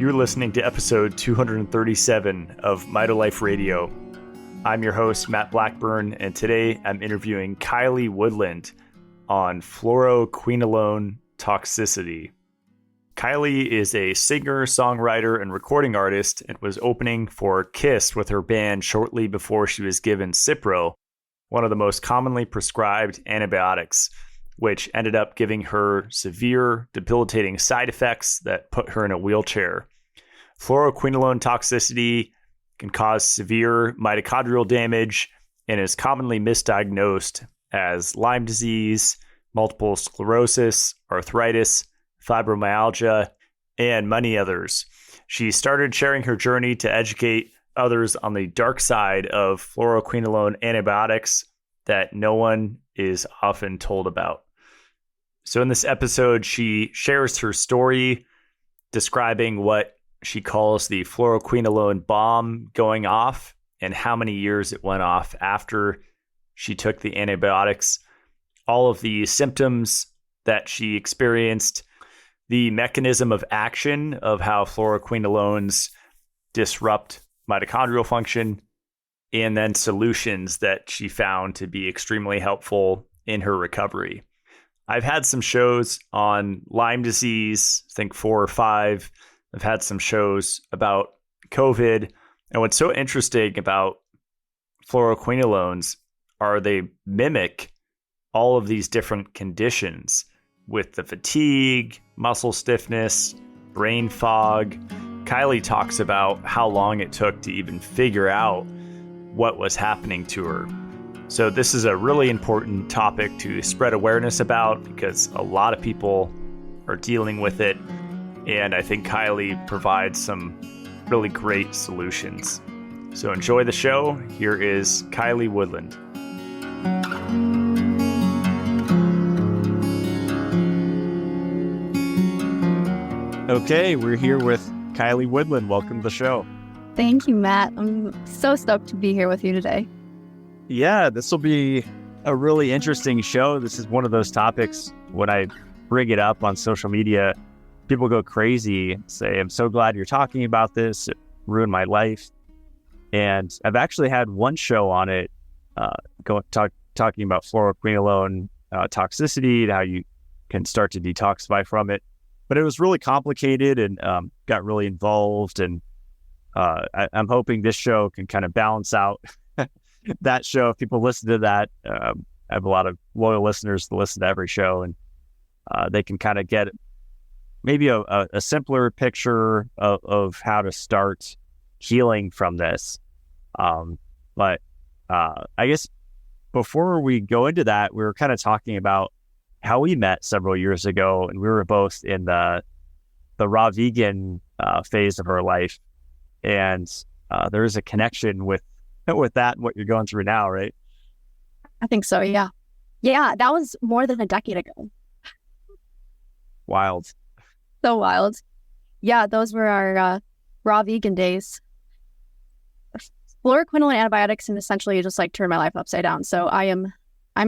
You're listening to episode 237 of Mitolife Radio. I'm your host, Matt Blackburn, and today I'm interviewing Kiley Woodland on Fluoroquinolone toxicity. Kiley is a singer, songwriter, and recording artist and was opening for Kiss with her band shortly before she was given Cipro, one of the most commonly prescribed antibiotics, which ended up giving her severe, debilitating side effects that put her in a wheelchair. Fluoroquinolone toxicity can cause severe mitochondrial damage and is commonly misdiagnosed as Lyme disease, multiple sclerosis, arthritis, fibromyalgia, and many others. She started sharing her journey to educate others on the dark side of fluoroquinolone antibiotics that no one is often told about. So in this episode, she shares her story describing what she calls the fluoroquinolone bomb going off and how many years it went off after she took the antibiotics, all of the symptoms that she experienced, the mechanism of action of how fluoroquinolones disrupt mitochondrial function, and then solutions that she found to be extremely helpful in her recovery. I've had some shows on Lyme disease, I think 4 or 5. I've had some shows about COVID. And what's so interesting about fluoroquinolones are they mimic all of these different conditions with the fatigue, muscle stiffness, brain fog. Kiley talks about how long it took to even figure out what was happening to her. So this is a really important topic to spread awareness about because a lot of people are dealing with it. And I think Kiley provides some really great solutions. So enjoy the show. Here is Kiley Woodland. Okay, we're here with Kiley Woodland. Welcome to the show. Thank you, Matt. I'm so stoked to be here with you today. Yeah, this will be a really interesting show. This is one of those topics when I bring it up on social media, people go crazy, say, I'm so glad you're talking about this. It ruined my life. And I've actually had one show on it, talking about fluoroquinolone toxicity and how you can start to detoxify from it. But it was really complicated and got really involved. And I'm hoping this show can kind of balance out that show. If people listen to that, I have a lot of loyal listeners to listen to every show, and they can kind of get maybe a simpler picture of how to start healing from this. But I guess before we go into that, we were kind of talking about how we met several years ago, and we were both in the raw vegan phase of our life, and there is a connection with that and what you're going through now, right? I think so, yeah. Yeah, that was more than a decade ago. Wild. So wild. Yeah, those were our raw vegan days. Fluoroquinolone antibiotics and essentially just like turned my life upside down. So I'm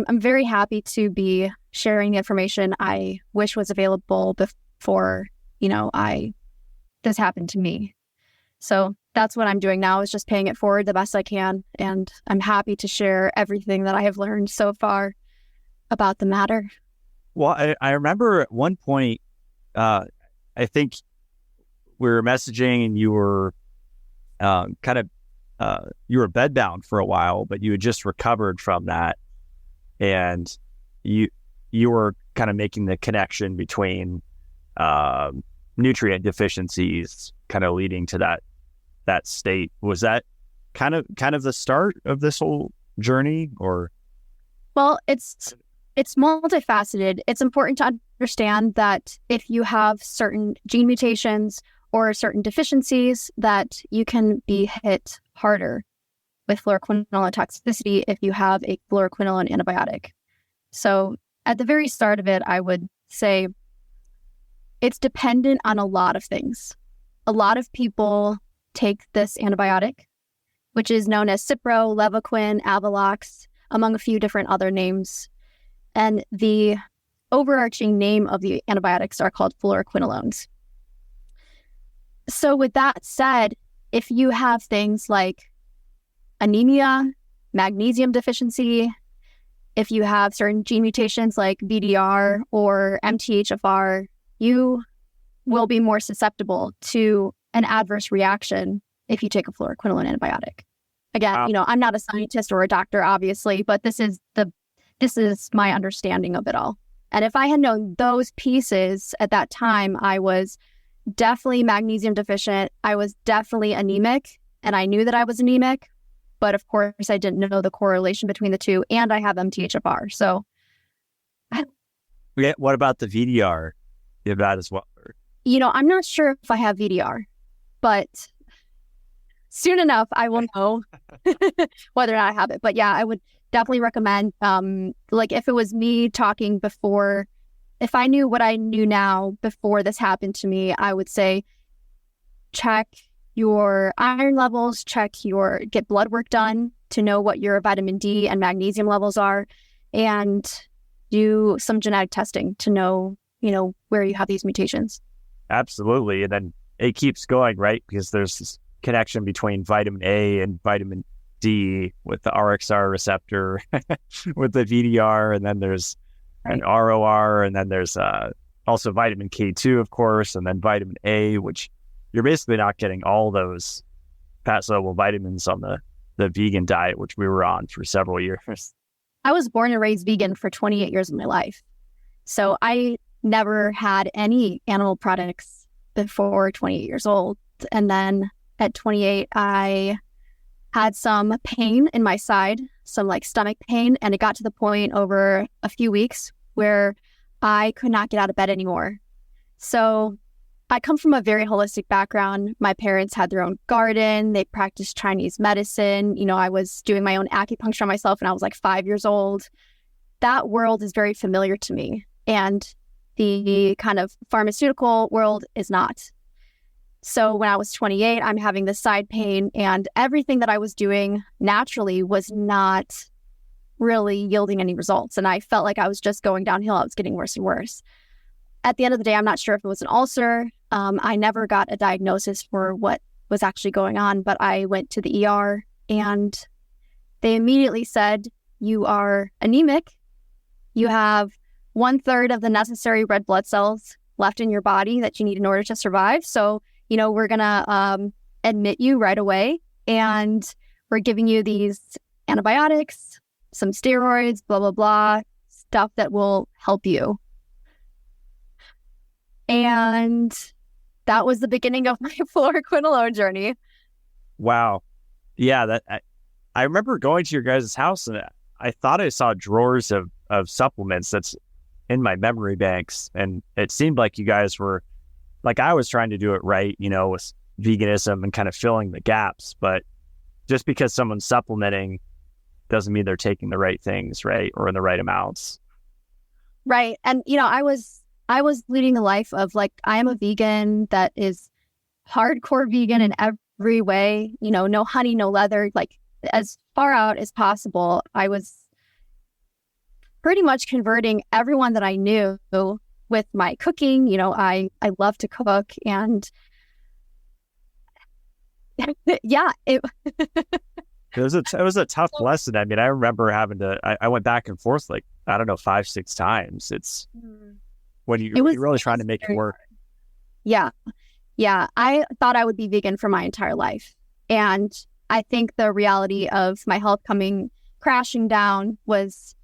very happy to be sharing the information I wish was available before, this happened to me. So that's what I'm doing now, is just paying it forward the best I can. And I'm happy to share everything that I have learned so far about the matter. Well, I remember at one point, I think we were messaging and you were you were bedbound for a while, but you had just recovered from that. And you were kind of making the connection between nutrient deficiencies kind of leading to that state. Was that kind of the start of this whole journey, or? Well, it's multifaceted. It's important to understand that if you have certain gene mutations or certain deficiencies, that you can be hit harder with fluoroquinolone toxicity if you have a fluoroquinolone antibiotic. So at the very start of it, I would say it's dependent on a lot of things. A lot of people take this antibiotic, which is known as Cipro, Levaquin, Avelox, among a few different other names. And the overarching name of the antibiotics are called fluoroquinolones. So with that said, if you have things like anemia, magnesium deficiency, if you have certain gene mutations like VDR or MTHFR, you will be more susceptible to an adverse reaction if you take a fluoroquinolone antibiotic. Again, I'm not a scientist or a doctor, obviously, but this is my understanding of it all. And if I had known those pieces at that time, I was definitely magnesium deficient. I was definitely anemic, and I knew that I was anemic. But of course, I didn't know the correlation between the two, and I have MTHFR. So, what about the VDR? You have that as well? I'm not sure if I have VDR, but soon enough, I will know whether or not I have it. But yeah, I would definitely recommend, if it was me talking before, if I knew what I knew now before this happened to me, I would say check your iron levels, get blood work done to know what your vitamin D and magnesium levels are, and do some genetic testing to know, where you have these mutations. Absolutely. And then it keeps going, right? Because there's this connection between vitamin A and vitamin D with the RXR receptor, with the VDR, and then there's an ROR, and then there's also vitamin K2, of course, and then vitamin A, which you're basically not getting all those fat soluble vitamins on the vegan diet, which we were on for several years. I was born and raised vegan for 28 years of my life. So I never had any animal products before 28 years old. And then at 28, I had some pain in my side, some stomach pain. And it got to the point over a few weeks where I could not get out of bed anymore. So I come from a very holistic background. My parents had their own garden. They practiced Chinese medicine. I was doing my own acupuncture on myself when I was 5 years old. That world is very familiar to me. And the kind of pharmaceutical world is not. So when I was 28, I'm having this side pain, and everything that I was doing naturally was not really yielding any results. And I felt like I was just going downhill. I was getting worse and worse. At the end of the day, I'm not sure if it was an ulcer. I never got a diagnosis for what was actually going on, but I went to the ER, and they immediately said, you are anemic. You have 1/3 of the necessary red blood cells left in your body that you need in order to survive. So, we're going to admit you right away, and we're giving you these antibiotics, some steroids, blah, blah, blah, stuff that will help you. And that was the beginning of my fluoroquinolone journey. Wow. Yeah, I remember going to your guys' house, and I thought I saw drawers of supplements that's in my memory banks. And it seemed like you guys were, I was trying to do it right, with veganism and kind of filling the gaps. But just because someone's supplementing doesn't mean they're taking the right things, right? Or in the right amounts. Right. And, I was leading a life of I am a vegan that is hardcore vegan in every way, no honey, no leather, as far out as possible. I was pretty much converting everyone that I knew with my cooking. I love to cook, and yeah, it was a tough lesson. I mean, I remember having to, I went back and forth 5-6 times. It's when you're really trying to make it work. Yeah. I thought I would be vegan for my entire life. And I think the reality of my health coming crashing down was,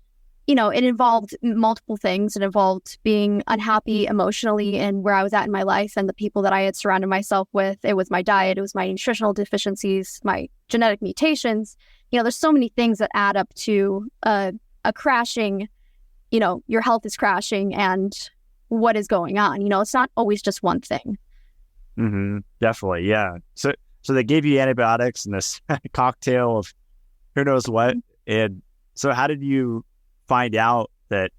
it involved multiple things. It involved being unhappy emotionally and where I was at in my life and the people that I had surrounded myself with. It was my diet. It was my nutritional deficiencies, my genetic mutations. There's so many things that add up to a crashing, your health is crashing and what is going on. It's not always just one thing. Mm-hmm. Definitely. Yeah. So they gave you antibiotics and this cocktail of who knows what. And so how did you find out that,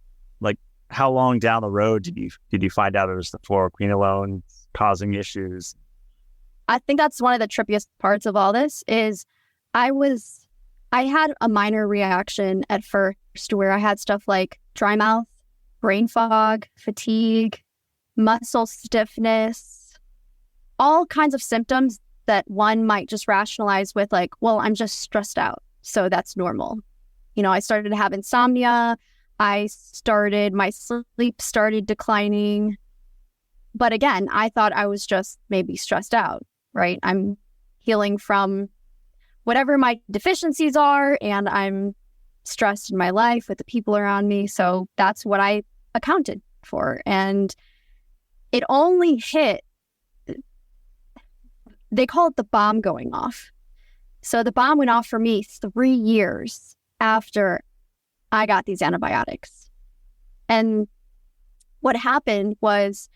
how long down the road did you find out it was the fluoroquinolone causing issues? I think that's one of the trippiest parts of all this is I had a minor reaction at first where I had stuff like dry mouth, brain fog, fatigue, muscle stiffness, all kinds of symptoms that one might just rationalize with like, well, I'm just stressed out, so that's normal. I started to have insomnia. My sleep started declining. But again, I thought I was just maybe stressed out, right? I'm healing from whatever my deficiencies are, and I'm stressed in my life with the people around me. So that's what I accounted for. And it only hit, they call it the bomb going off. So the bomb went off for me 3 years after I got these antibiotics. And what happened was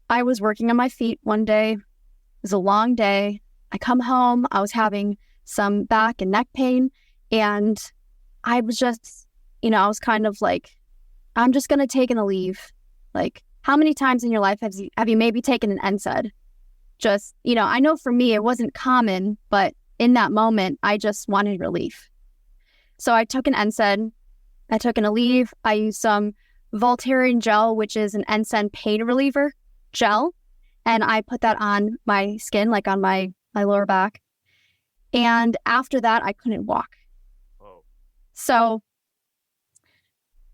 I was working on my feet one day. It was a long day. I come home. I was having some back and neck pain. And I was just, I was kind of like, I'm just going to take a leave. Like, how many times in your life have you maybe taken an NSAID? Just, I know for me, it wasn't common, but in that moment, I just wanted relief. So I took an NSAID. I took an Aleve. I used some Voltaren gel, which is an NSAID pain reliever gel. And I put that on my skin, like on my lower back. And after that, I couldn't walk. Whoa. So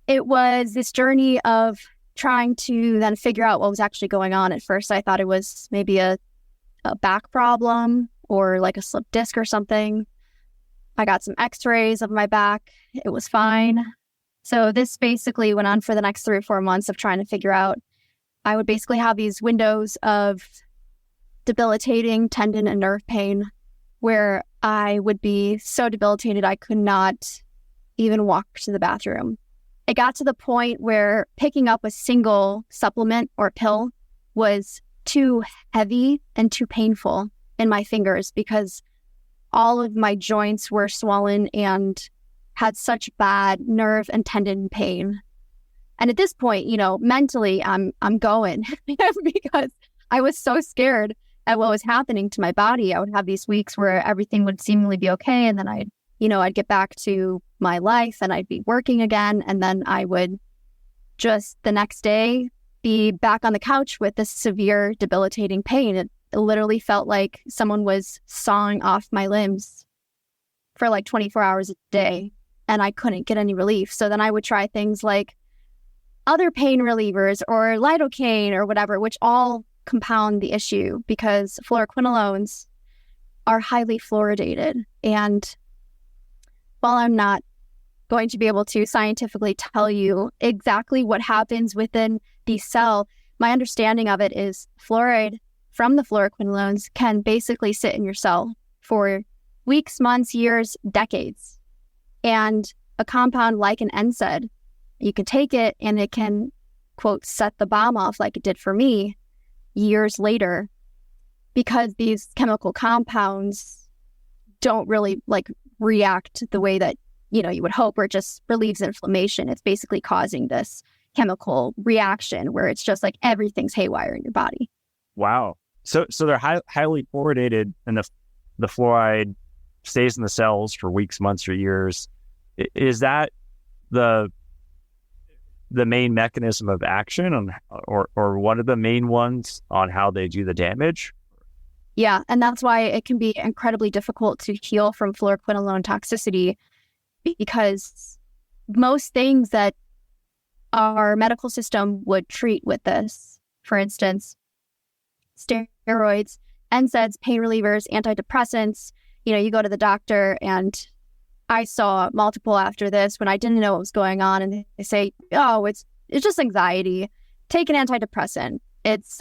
it was this journey of trying to then figure out what was actually going on. At first, I thought it was maybe a back problem or like a slipped disc or something. I got some x-rays of my back. It was fine. So this basically went on for the next 3 or 4 months of trying to figure out. I would basically have these windows of debilitating tendon and nerve pain where I would be so debilitated I could not even walk to the bathroom. It got to the point where picking up a single supplement or pill was too heavy and too painful in my fingers because all of my joints were swollen and had such bad nerve and tendon pain. And at this point, mentally, I'm going because I was so scared at what was happening to my body. I would have these weeks where everything would seemingly be okay. And then I'd get back to my life and I'd be working again. And then I would just the next day be back on the couch with this severe debilitating pain. It literally felt like someone was sawing off my limbs for like 24 hours a day. And I couldn't get any relief. So then I would try things like other pain relievers or lidocaine or whatever, which all compound the issue because fluoroquinolones are highly fluoridated. And while I'm not going to be able to scientifically tell you exactly what happens within the cell, my understanding of it is fluoride from the fluoroquinolones can basically sit in your cell for weeks, months, years, decades. And a compound like an NSAID, you can take it and it can, quote, set the bomb off like it did for me years later because these chemical compounds don't really react the way that, you would hope, where it just relieves inflammation. It's basically causing this chemical reaction where it's just like everything's haywire in your body. Wow. So they're highly fluoridated and the fluoride stays in the cells for weeks, months, or years. Is that the main mechanism of action or one of the main ones on how they do the damage? Yeah, and that's why it can be incredibly difficult to heal from fluoroquinolone toxicity because most things that our medical system would treat with this, for instance, steroids, NSAIDs, pain relievers, antidepressants, you go to the doctor and I saw multiple after this when I didn't know what was going on and they say, oh, it's just anxiety. Take an antidepressant. It's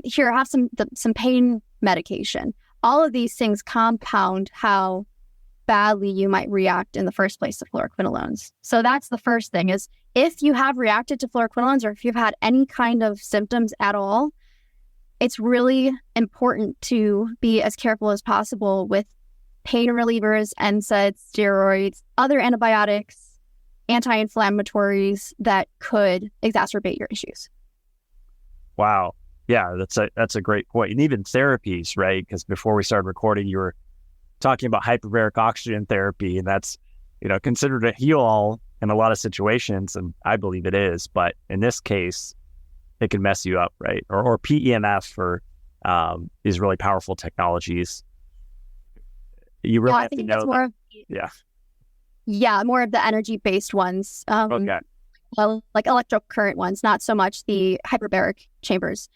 here, have some pain medication. All of these things compound how badly you might react in the first place to fluoroquinolones. So that's the first thing is if you have reacted to fluoroquinolones or if you've had any kind of symptoms at all, it's really important to be as careful as possible with pain relievers, NSAIDs, steroids, other antibiotics, anti-inflammatories that could exacerbate your issues. Wow. Yeah, that's a great point. And even therapies, right? Because before we started recording, you were talking about hyperbaric oxygen therapy, and that's, considered a heal-all in a lot of situations, and I believe it is. But in this case, it can mess you up, right? Or PEMF for these really powerful technologies. You really have to know that. Yeah, more of the energy-based ones. Okay. Well, like electrocurrent ones, not so much the hyperbaric chambers.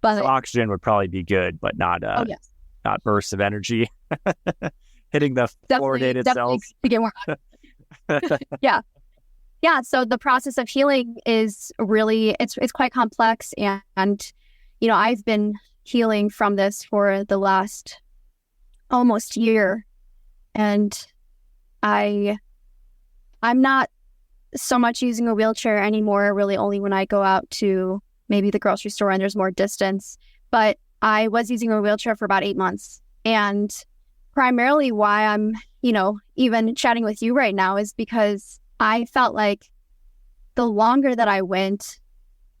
But So oxygen would probably be good, but not not bursts of energy hitting the fluoridated cells. Begin more. Yeah. So the process of healing is really it's quite complex, and I've been healing from this for the last almost year, and I'm not so much using a wheelchair anymore, really only when I go out to maybe the grocery store and there's more distance. But I was using a wheelchair for about 8 months. And primarily why I'm, even chatting with you right now is because I felt like the longer that I went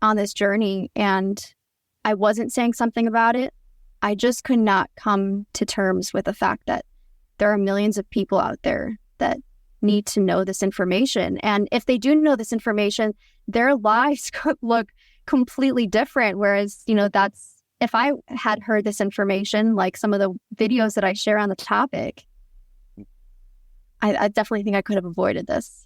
on this journey and I wasn't saying something about it, I just could not come to terms with the fact that there are millions of people out there that need to know this information. And if they do know this information, their lives could look completely different. Whereas, that's if I had heard this information, like some of the videos that I share on the topic, I definitely think I could have avoided this.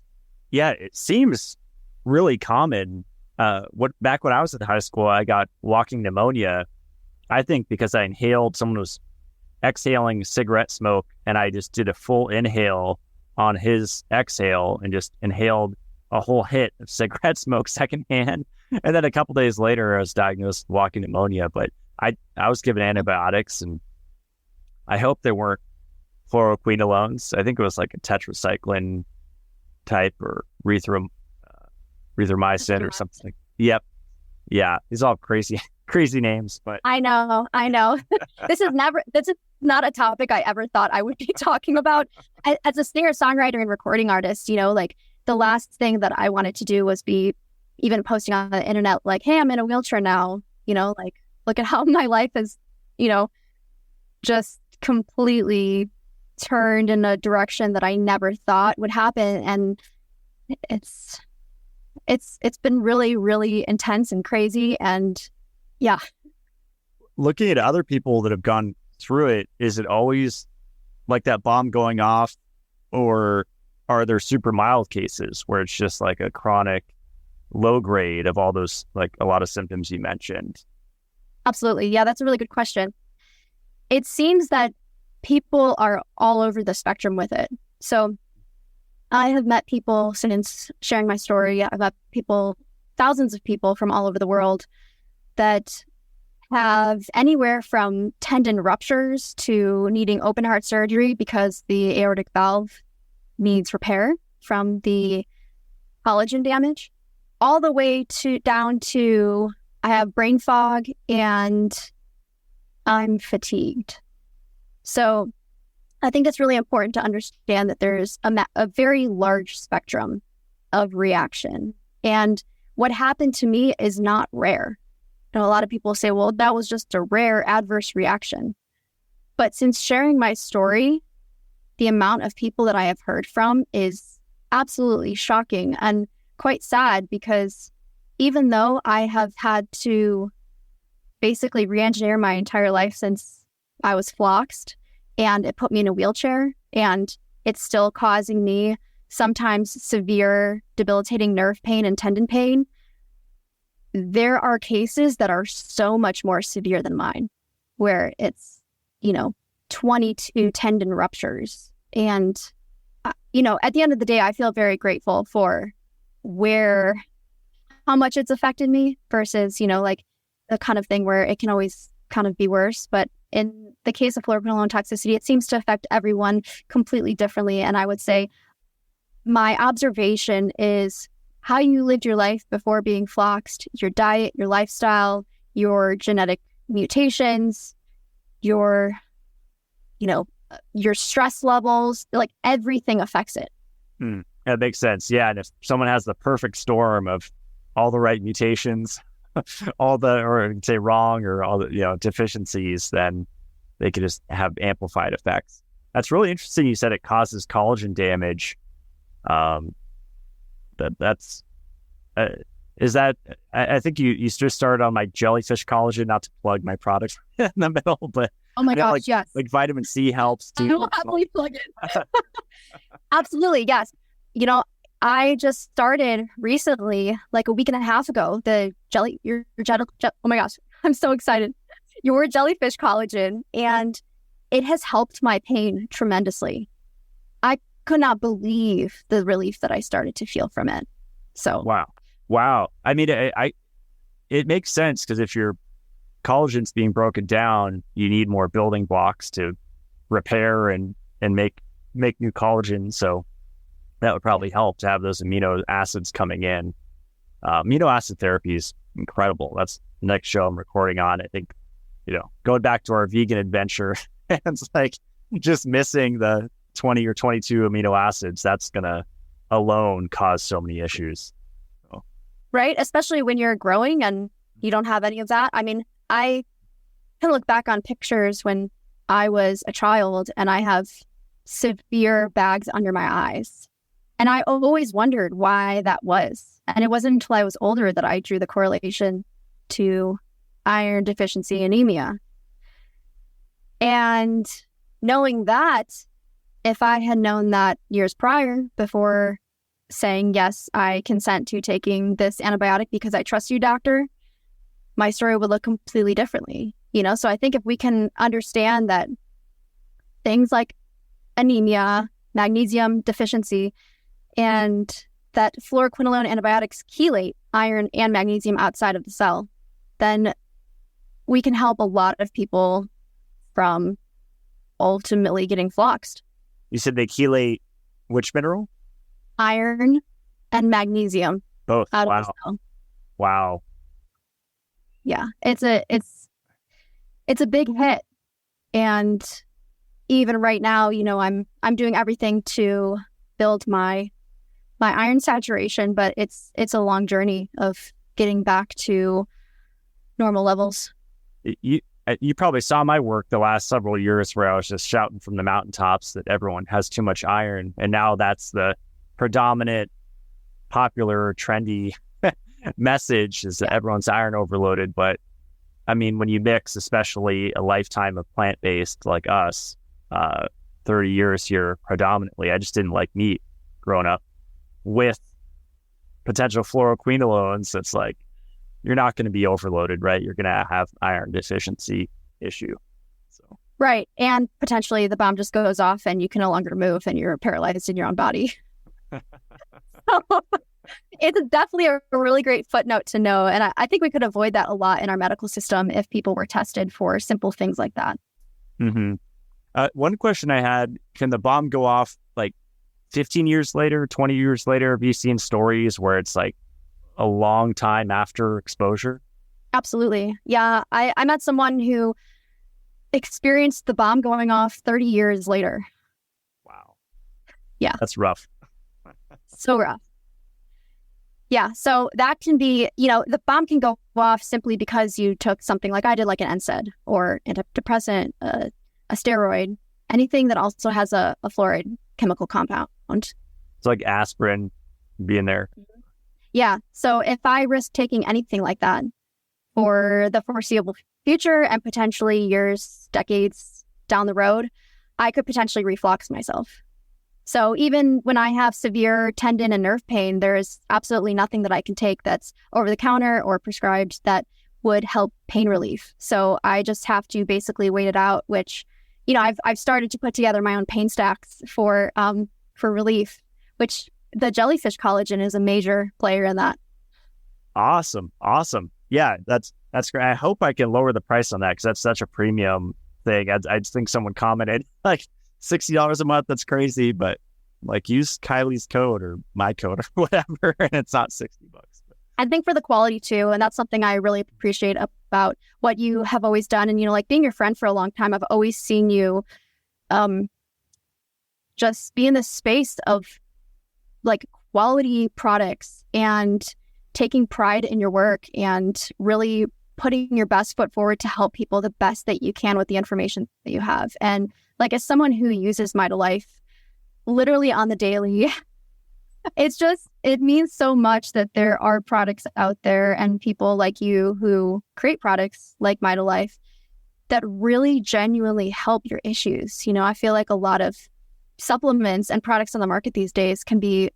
Yeah, it seems really common. Back when I was in high school, I got walking pneumonia. I think because I inhaled, someone was exhaling cigarette smoke, and I just did a full inhale on his exhale and just inhaled a whole hit of cigarette smoke secondhand. And then a couple days later, I was diagnosed with walking pneumonia, but I was given antibiotics, and I hope they weren't fluoroquinolones. I think it was like a tetracycline type or erythromycin or something. Yep. Yeah. These are all crazy names, but I know. This is not a topic I ever thought I would be talking about. As a singer, songwriter, and recording artist, like the last thing that I wanted to do was be even posting on the internet, like, hey, I'm in a wheelchair now, like, look at how my life is, just completely turned in a direction that I never thought would happen. And it's been really, really intense and crazy. And yeah. Looking at other people that have gone through it, is it always like that bomb going off, or are there super mild cases where it's just like a chronic low grade of all those, like a lot of symptoms you mentioned? Absolutely. Yeah, that's a really good question. It seems that people are all over the spectrum with it. So I have met people since sharing my story. I've met people, thousands of people from all over the world that have anywhere from tendon ruptures to needing open heart surgery because the aortic valve needs repair from the collagen damage, all the way down to I have brain fog and I'm fatigued. So I think it's really important to understand that there's a very large spectrum of reaction. And what happened to me is not rare. A lot of people say, well, that was just a rare adverse reaction. But since sharing my story, the amount of people that I have heard from is absolutely shocking and quite sad, because even though I have had to basically re-engineer my entire life since I was floxed, and it put me in a wheelchair, and it's still causing me sometimes severe debilitating nerve pain and tendon pain, there are cases that are so much more severe than mine, where it's, 22 tendon ruptures. And, at the end of the day, I feel very grateful for how much it's affected me versus, like the kind of thing where it can always kind of be worse. But in the case of fluoroquinolone toxicity, it seems to affect everyone completely differently. And I would say my observation is how you lived your life before being floxed, your diet, your lifestyle, your genetic mutations, your stress levels, like everything affects it. That makes sense. Yeah. And if someone has the perfect storm of all the right mutations, or you could say wrong, or all the, deficiencies, then they could just have amplified effects. That's really interesting. You said it causes collagen damage. That's Is that, I think you just started on my jellyfish collagen, not to plug my product in the middle, but Oh my gosh, like, yes. like vitamin C helps I too. will happily plug it. Absolutely, yes. I just started recently, like a week and a half ago, oh my gosh, I'm so excited. Your jellyfish collagen, and it has helped my pain tremendously. I could not believe the relief that I started to feel from it. So Wow. I mean, it makes sense because if your collagen's being broken down, you need more building blocks to repair and make new collagen. So that would probably help to have those amino acids coming in. Amino acid therapy is incredible. That's the next show I'm recording on. I think, going back to our vegan adventure, it's like just missing the 20 or 22 amino acids, that's going to alone cause so many issues. So. Right? Especially when you're growing and you don't have any of that. I mean, I can look back on pictures when I was a child and I have severe bags under my eyes. And I always wondered why that was. And it wasn't until I was older that I drew the correlation to iron deficiency anemia. And knowing that, if I had known that years prior, before saying, yes, I consent to taking this antibiotic because I trust you, doctor, my story would look completely differently. So I think if we can understand that things like anemia, magnesium deficiency, and that fluoroquinolone antibiotics chelate iron and magnesium outside of the cell, then we can help a lot of people from ultimately getting floxed. You said they chelate which mineral? Iron and magnesium. Both. Out Wow. of the cell. Wow. Yeah, it's a big hit. And even right now, I'm doing everything to build my iron saturation, but it's a long journey of getting back to normal levels. You probably saw my work the last several years where I was just shouting from the mountaintops that everyone has too much iron. And now that's the predominant, popular, trendy message is that everyone's iron overloaded. But I mean, when you mix, especially a lifetime of plant-based like us, 30 years here predominantly, I just didn't like meat growing up, with potential fluoroquinolones, it's like, you're not going to be overloaded, right? You're going to have iron deficiency issue. So Right. And potentially the bomb just goes off and you can no longer move and you're paralyzed in your own body. So it's definitely a really great footnote to know. And I think we could avoid that a lot in our medical system if people were tested for simple things like that. Mm-hmm. One question I had, can the bomb go off like 15 years later, 20 years later? Have you seen stories where it's like a long time after exposure? Absolutely. Yeah. I met someone who experienced the bomb going off 30 years later. Wow. Yeah. That's rough. So rough. Yeah. So that can be, the bomb can go off simply because you took something like I did, like an NSAID or antidepressant, a steroid, anything that also has a fluoride chemical compound. It's like aspirin being there. Yeah. So if I risk taking anything like that for the foreseeable future and potentially years, decades down the road, I could potentially reflux myself. So even when I have severe tendon and nerve pain, there's absolutely nothing that I can take that's over the counter or prescribed that would help pain relief. So I just have to basically wait it out, which, I've started to put together my own pain stacks for relief, which the jellyfish collagen is a major player in that. Awesome. Yeah, that's great. I hope I can lower the price on that because that's such a premium thing. I think someone commented like $60 a month. That's crazy, but like use Kiley's code or my code or whatever, and it's not $60. I think for the quality too, and that's something I really appreciate about what you have always done. And like being your friend for a long time, I've always seen you just be in this space of like quality products and taking pride in your work and really putting your best foot forward to help people the best that you can with the information that you have. And like as someone who uses Mitolife literally on the daily, it means so much that there are products out there and people like you who create products like Mitolife that really genuinely help your issues. I feel like a lot of supplements and products on the market these days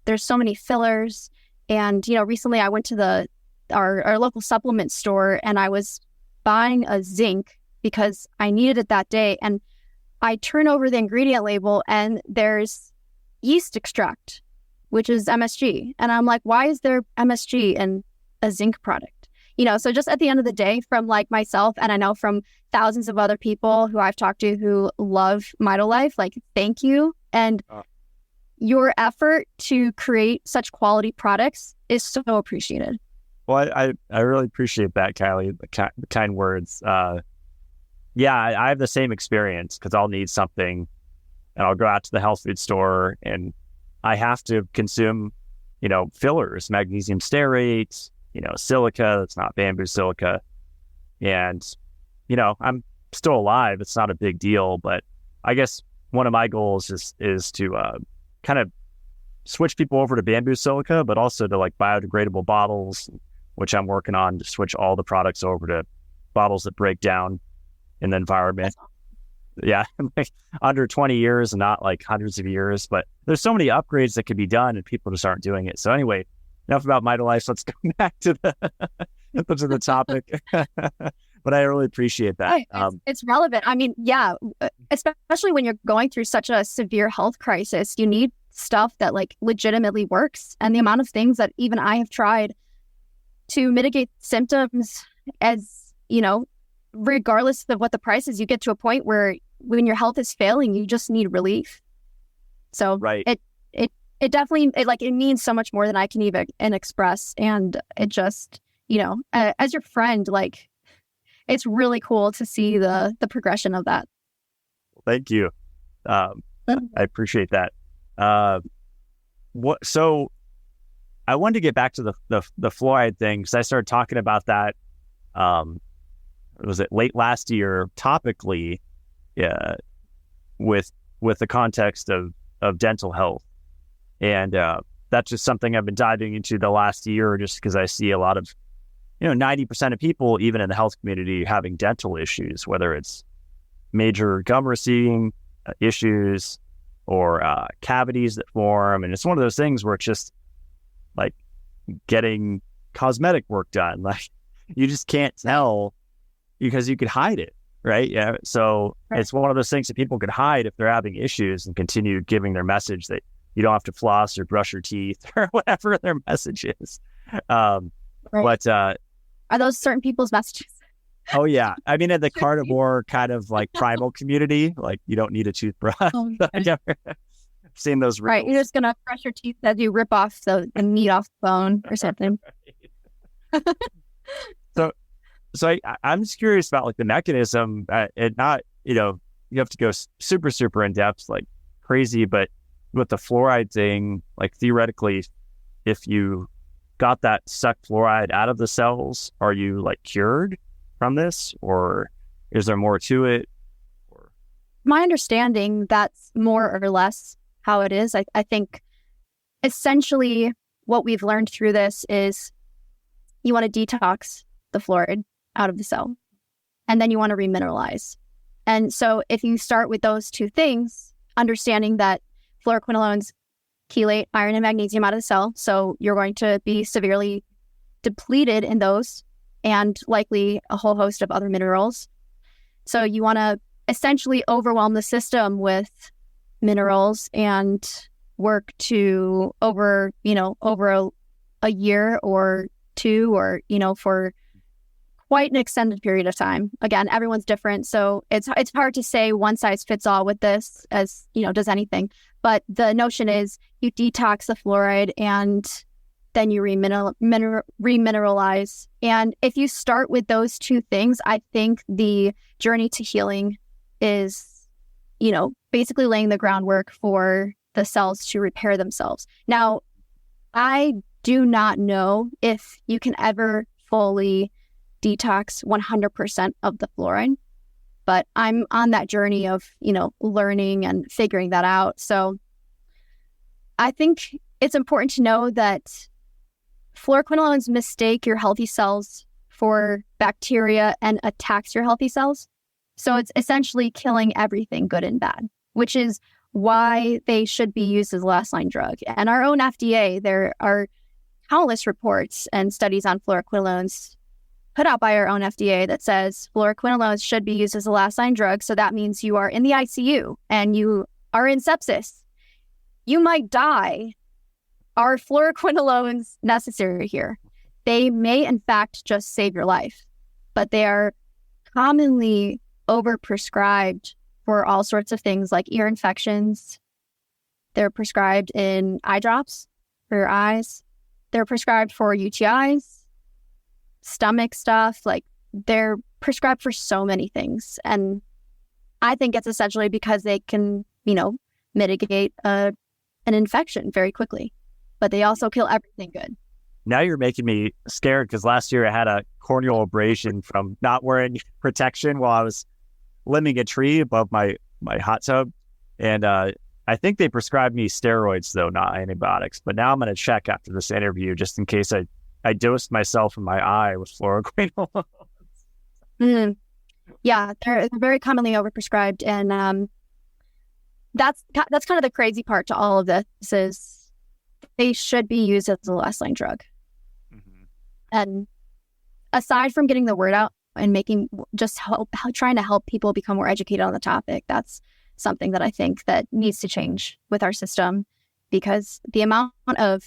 there's so many fillers. And, recently I went to our local supplement store and I was buying a zinc because I needed it that day. And I turn over the ingredient label and there's yeast extract, which is MSG. And I'm like, why is there MSG in a zinc product? So just at the end of the day, from like myself, and I know from thousands of other people who I've talked to who love Mitolife, like, thank you. And your effort to create such quality products is so appreciated. Well, I really appreciate that, Kiley, the kind words. Yeah, I have the same experience because I'll need something and I'll go out to the health food store and I have to consume, fillers, magnesium stearate, silica that's not bamboo silica. And, I'm still alive. It's not a big deal, but I guess one of my goals is to kind of switch people over to bamboo silica, but also to like biodegradable bottles, which I'm working on to switch all the products over to bottles that break down in the environment. Yeah, like under 20 years and not like hundreds of years. But there's so many upgrades that could be done and people just aren't doing it. So anyway, enough about Mitolife. Let's go back to the topic. But I really appreciate that. It's relevant. I mean, yeah, especially when you're going through such a severe health crisis, you need stuff that like legitimately works. And the amount of things that even I have tried to mitigate symptoms, as regardless of what the price is, you get to a point where when your health is failing, you just need relief. So right. It definitely, it means so much more than I can even express. And it just, as your friend, like, it's really cool to see the progression of that. Thank you. I appreciate that. So I wanted to get back to the fluoride thing because I started talking about that. Was it late last year topically, with the context of dental health, and that's just something I've been diving into the last year, just because I see a lot of 90% of people, even in the health community, having dental issues, whether it's major gum receding issues or cavities that form, and it's one of those things where it's just like getting cosmetic work done, like you just can't tell because you could hide it, right? Yeah. So right. It's one of those things that people could hide if they're having issues and continue giving their message that you don't have to floss or brush your teeth or whatever their message is. Right. But are those certain people's messages? Oh yeah. I mean, in the carnivore kind of like primal community, like you don't need a toothbrush. Oh, I've seen those reels. Right. You're just going to brush your teeth as you rip off the meat off the bone or something. So I'm just curious about like the mechanism, and not, you have to go super, super in depth, like crazy, but with the fluoride thing, like theoretically, if you got that sucked fluoride out of the cells, are you like cured from this, or is there more to it? My understanding, that's more or less how it is. I think essentially what we've learned through this is you want to detox the fluoride out of the cell, and then you want to remineralize. And so if you start with those two things, understanding that fluoroquinolones chelate iron and magnesium out of the cell, so you're going to be severely depleted in those and likely a whole host of other minerals. So you want to essentially overwhelm the system with minerals and work to over a year or two, or for quite an extended period of time. Again, everyone's different, so it's hard to say one size fits all with this, as does anything. But the notion is you detox the fluoride and then you remineralize. And if you start with those two things, I think the journey to healing is, basically laying the groundwork for the cells to repair themselves. Now, I do not know if you can ever fully detox 100% of the fluoride, but I'm on that journey of, learning and figuring that out. So I think it's important to know that fluoroquinolones mistake your healthy cells for bacteria and attacks your healthy cells. So it's essentially killing everything good and bad, which is why they should be used as a last line drug. And our own FDA, there are countless reports and studies on fluoroquinolones put out by our own FDA that says fluoroquinolones should be used as a last line drug. So that means you are in the ICU and you are in sepsis. You might die. Are fluoroquinolones necessary here? They may, in fact, just save your life, but they are commonly overprescribed for all sorts of things like ear infections. They're prescribed in eye drops for your eyes. They're prescribed for UTIs, stomach stuff. Like, they're prescribed for so many things. And I think it's essentially because they can, mitigate an infection very quickly, but they also kill everything good. Now you're making me scared because last year I had a corneal abrasion from not wearing protection while I was limbing a tree above my hot tub. And I think they prescribed me steroids, though, not antibiotics. But now I'm going to check after this interview just in case I dosed myself in my eye with fluoroquinolone. Yeah, they're very commonly overprescribed. And that's kind of the crazy part to all of this is they should be used as a last line drug. Mm-hmm. And aside from getting the word out and trying to help people become more educated on the topic, that's something that I think that needs to change with our system, because the amount of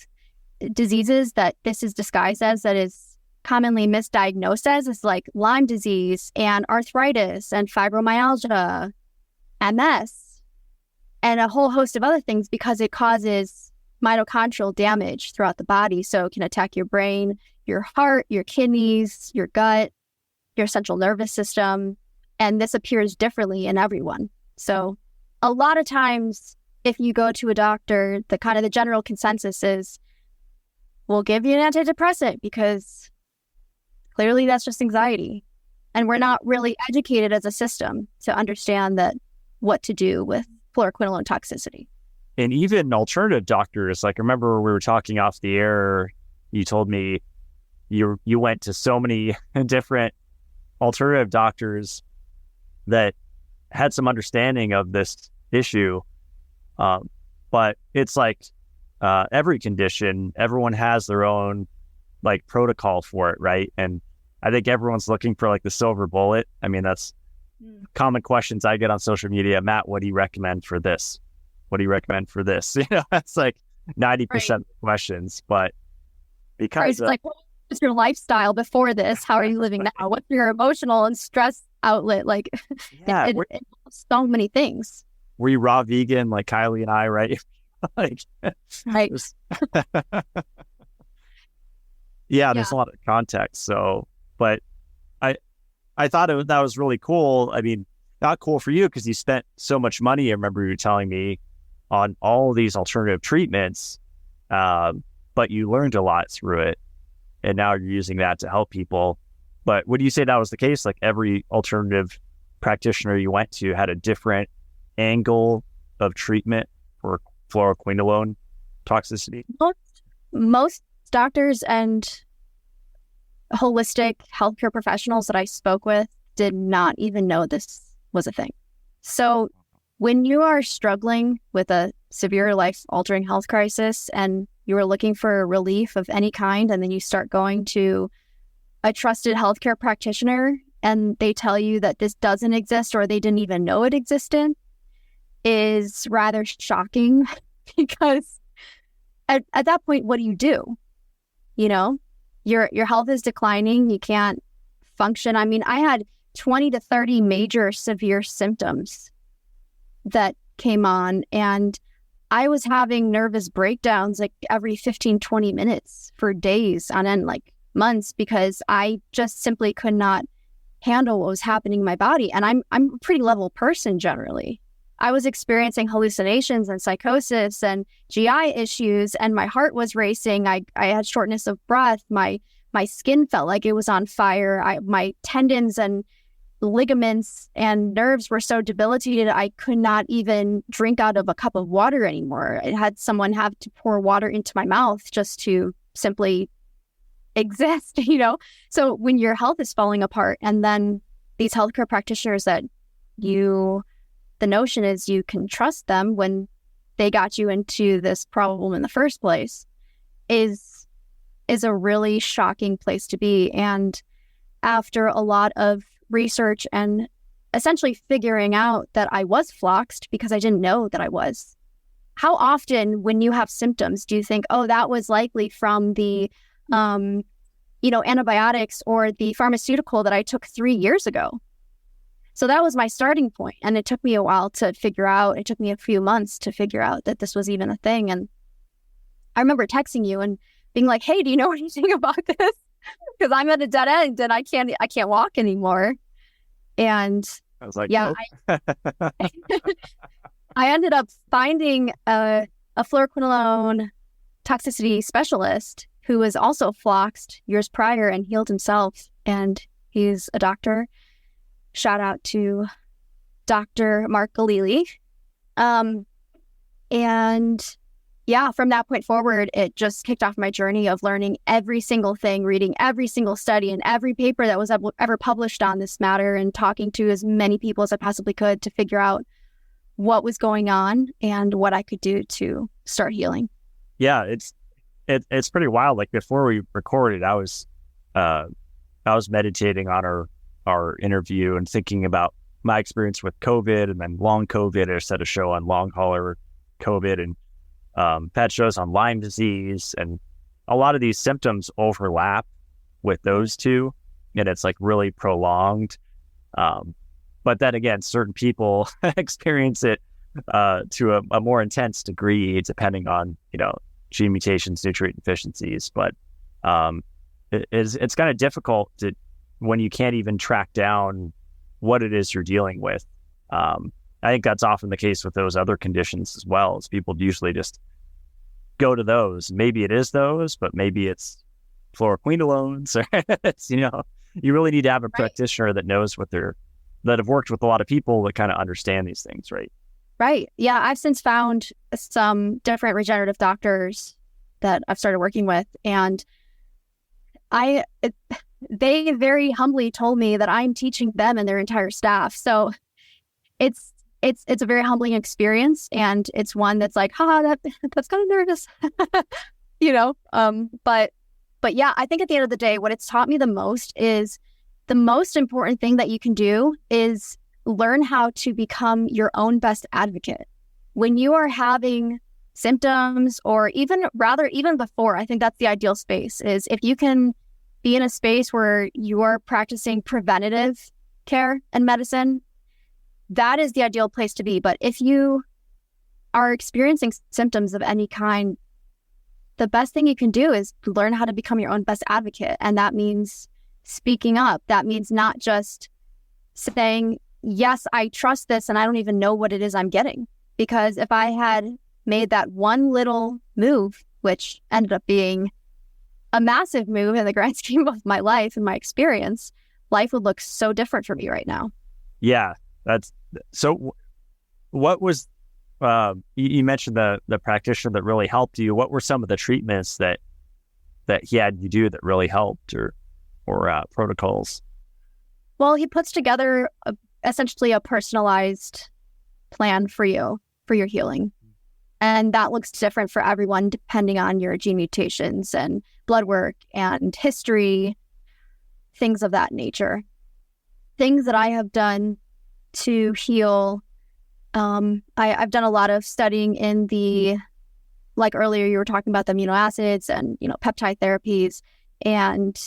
diseases that this is disguised as, that is commonly misdiagnosed as, is like Lyme disease and arthritis and fibromyalgia, MS, and a whole host of other things, because it causes mitochondrial damage throughout the body. So it can attack your brain, your heart, your kidneys, your gut, your central nervous system. And this appears differently in everyone. So a lot of times, if you go to a doctor, the general consensus is, we'll give you an antidepressant because clearly that's just anxiety. And we're not really educated as a system to understand what to do with fluoroquinolone toxicity. And even alternative doctors, like, I remember we were talking off the air, you told me you went to so many different alternative doctors that had some understanding of this issue. But it's like every condition, everyone has their own like protocol for it, right? And I think everyone's looking for like the silver bullet. I mean, that's common questions I get on social media. Matt, what do you recommend for this? What do you recommend for this? That's like 90% of the questions. But because like, what's your lifestyle before this? How are you living now? What's your emotional and stress outlet? Like, yeah, so many things. Were you raw vegan like Kiley and I, right? Right. Yeah, there's a lot of context. So, but I thought that was really cool. I mean, not cool for you because you spent so much money. I remember you telling me on all these alternative treatments, but you learned a lot through it, and now you're using that to help people. But would you say that was the case? Like, every alternative practitioner you went to had a different angle of treatment for fluoroquinolone toxicity? Most doctors and holistic healthcare professionals that I spoke with did not even know this was a thing. So when you are struggling with a severe life-altering health crisis and you are looking for relief of any kind, and then you start going to a trusted healthcare practitioner and they tell you that this doesn't exist or they didn't even know it existed, is rather shocking, because at that point, what do you do? Your health is declining. You can't function. I mean, I had 20 to 30 major severe symptoms that came on, and I was having nervous breakdowns like every 15, 20 minutes for days on end, like months, because I just simply could not handle what was happening in my body. And I'm a pretty level person generally. I was experiencing hallucinations and psychosis and GI issues, and my heart was racing. I had shortness of breath. My skin felt like it was on fire. My tendons and ligaments and nerves were so debilitated, I could not even drink out of a cup of water anymore. I had someone have to pour water into my mouth just to simply exist, So when your health is falling apart, and then these healthcare practitioners that the notion is you can trust them when they got you into this problem in the first place is a really shocking place to be. And after a lot of research and essentially figuring out that I was floxed because I didn't know that I was. How often when you have symptoms do you think, oh, that was likely from the antibiotics or the pharmaceutical that I took 3 years ago? So that was my starting point. And it took me a while to figure out, it took me a few months to figure out that this was even a thing. And I remember texting you and being like, hey, do you know anything about this? Because I'm at a dead end and I can't walk anymore. And I was like, yeah, nope. I ended up finding a fluoroquinolone toxicity specialist who was also floxed years prior and healed himself. And he's a doctor. Shout out to Dr. Mark Kiley. And yeah, from that point forward, it just kicked off my journey of learning every single thing, reading every single study and every paper that was ever published on this matter, and talking to as many people as I possibly could to figure out what was going on and what I could do to start healing. Yeah, it's pretty wild. Like before we recorded, I was meditating on our interview and thinking about my experience with COVID and then long COVID. I set a show on long hauler COVID and had shows on Lyme disease, and a lot of these symptoms overlap with those two, and it's like really prolonged. But then again, certain people experience it to a more intense degree, depending on gene mutations, nutrient deficiencies. But it's kind of difficult when you can't even track down what it is you're dealing with. I think that's often the case with those other conditions as well, as people usually just go to those. Maybe it is those, but maybe it's fluoroquinolones, or it's, you really need to have a practitioner that knows that have worked with a lot of people that kind of understand these things, right? Right. Yeah. I've since found some different regenerative doctors that I've started working with, and they very humbly told me that I'm teaching them and their entire staff. So it's a very humbling experience, and it's one that's like, that's kind of nervous, But yeah, I think at the end of the day, what it's taught me the most is the most important thing that you can do is learn how to become your own best advocate. When you are having symptoms, or even before, I think that's the ideal space, is if you can be in a space where you are practicing preventative care and medicine, that is the ideal place to be. But if you are experiencing symptoms of any kind, the best thing you can do is learn how to become your own best advocate. And that means speaking up. That means not just saying, yes, I trust this and I don't even know what it is I'm getting. Because if I had made that one little move, which ended up being a massive move in the grand scheme of my life and my experience, life would look so different for me right now. Yeah. That's so. What was you mentioned the practitioner that really helped you? What were some of the treatments that he had you do that really helped, or protocols? Well, he puts together essentially a personalized plan for you for your healing, and that looks different for everyone depending on your gene mutations and blood work and history, things of that nature. Things that I have done to heal. I've done a lot of studying in like earlier you were talking about the amino acids and, peptide therapies and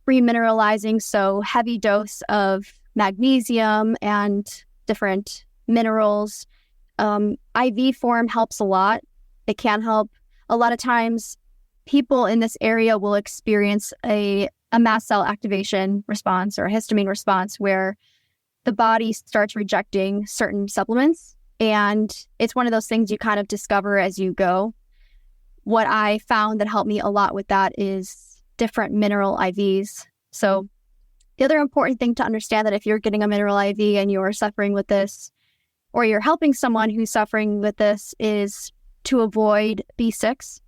remineralizing. So heavy dose of magnesium and different minerals. IV form helps a lot. It can help. A lot of times people in this area will experience a mast cell activation response or a histamine response where the body starts rejecting certain supplements. And it's one of those things you kind of discover as you go. What I found that helped me a lot with that is different mineral IVs. So The other important thing to understand that if you're getting a mineral IV and you're suffering with this, or you're helping someone who's suffering with this, is to avoid B6.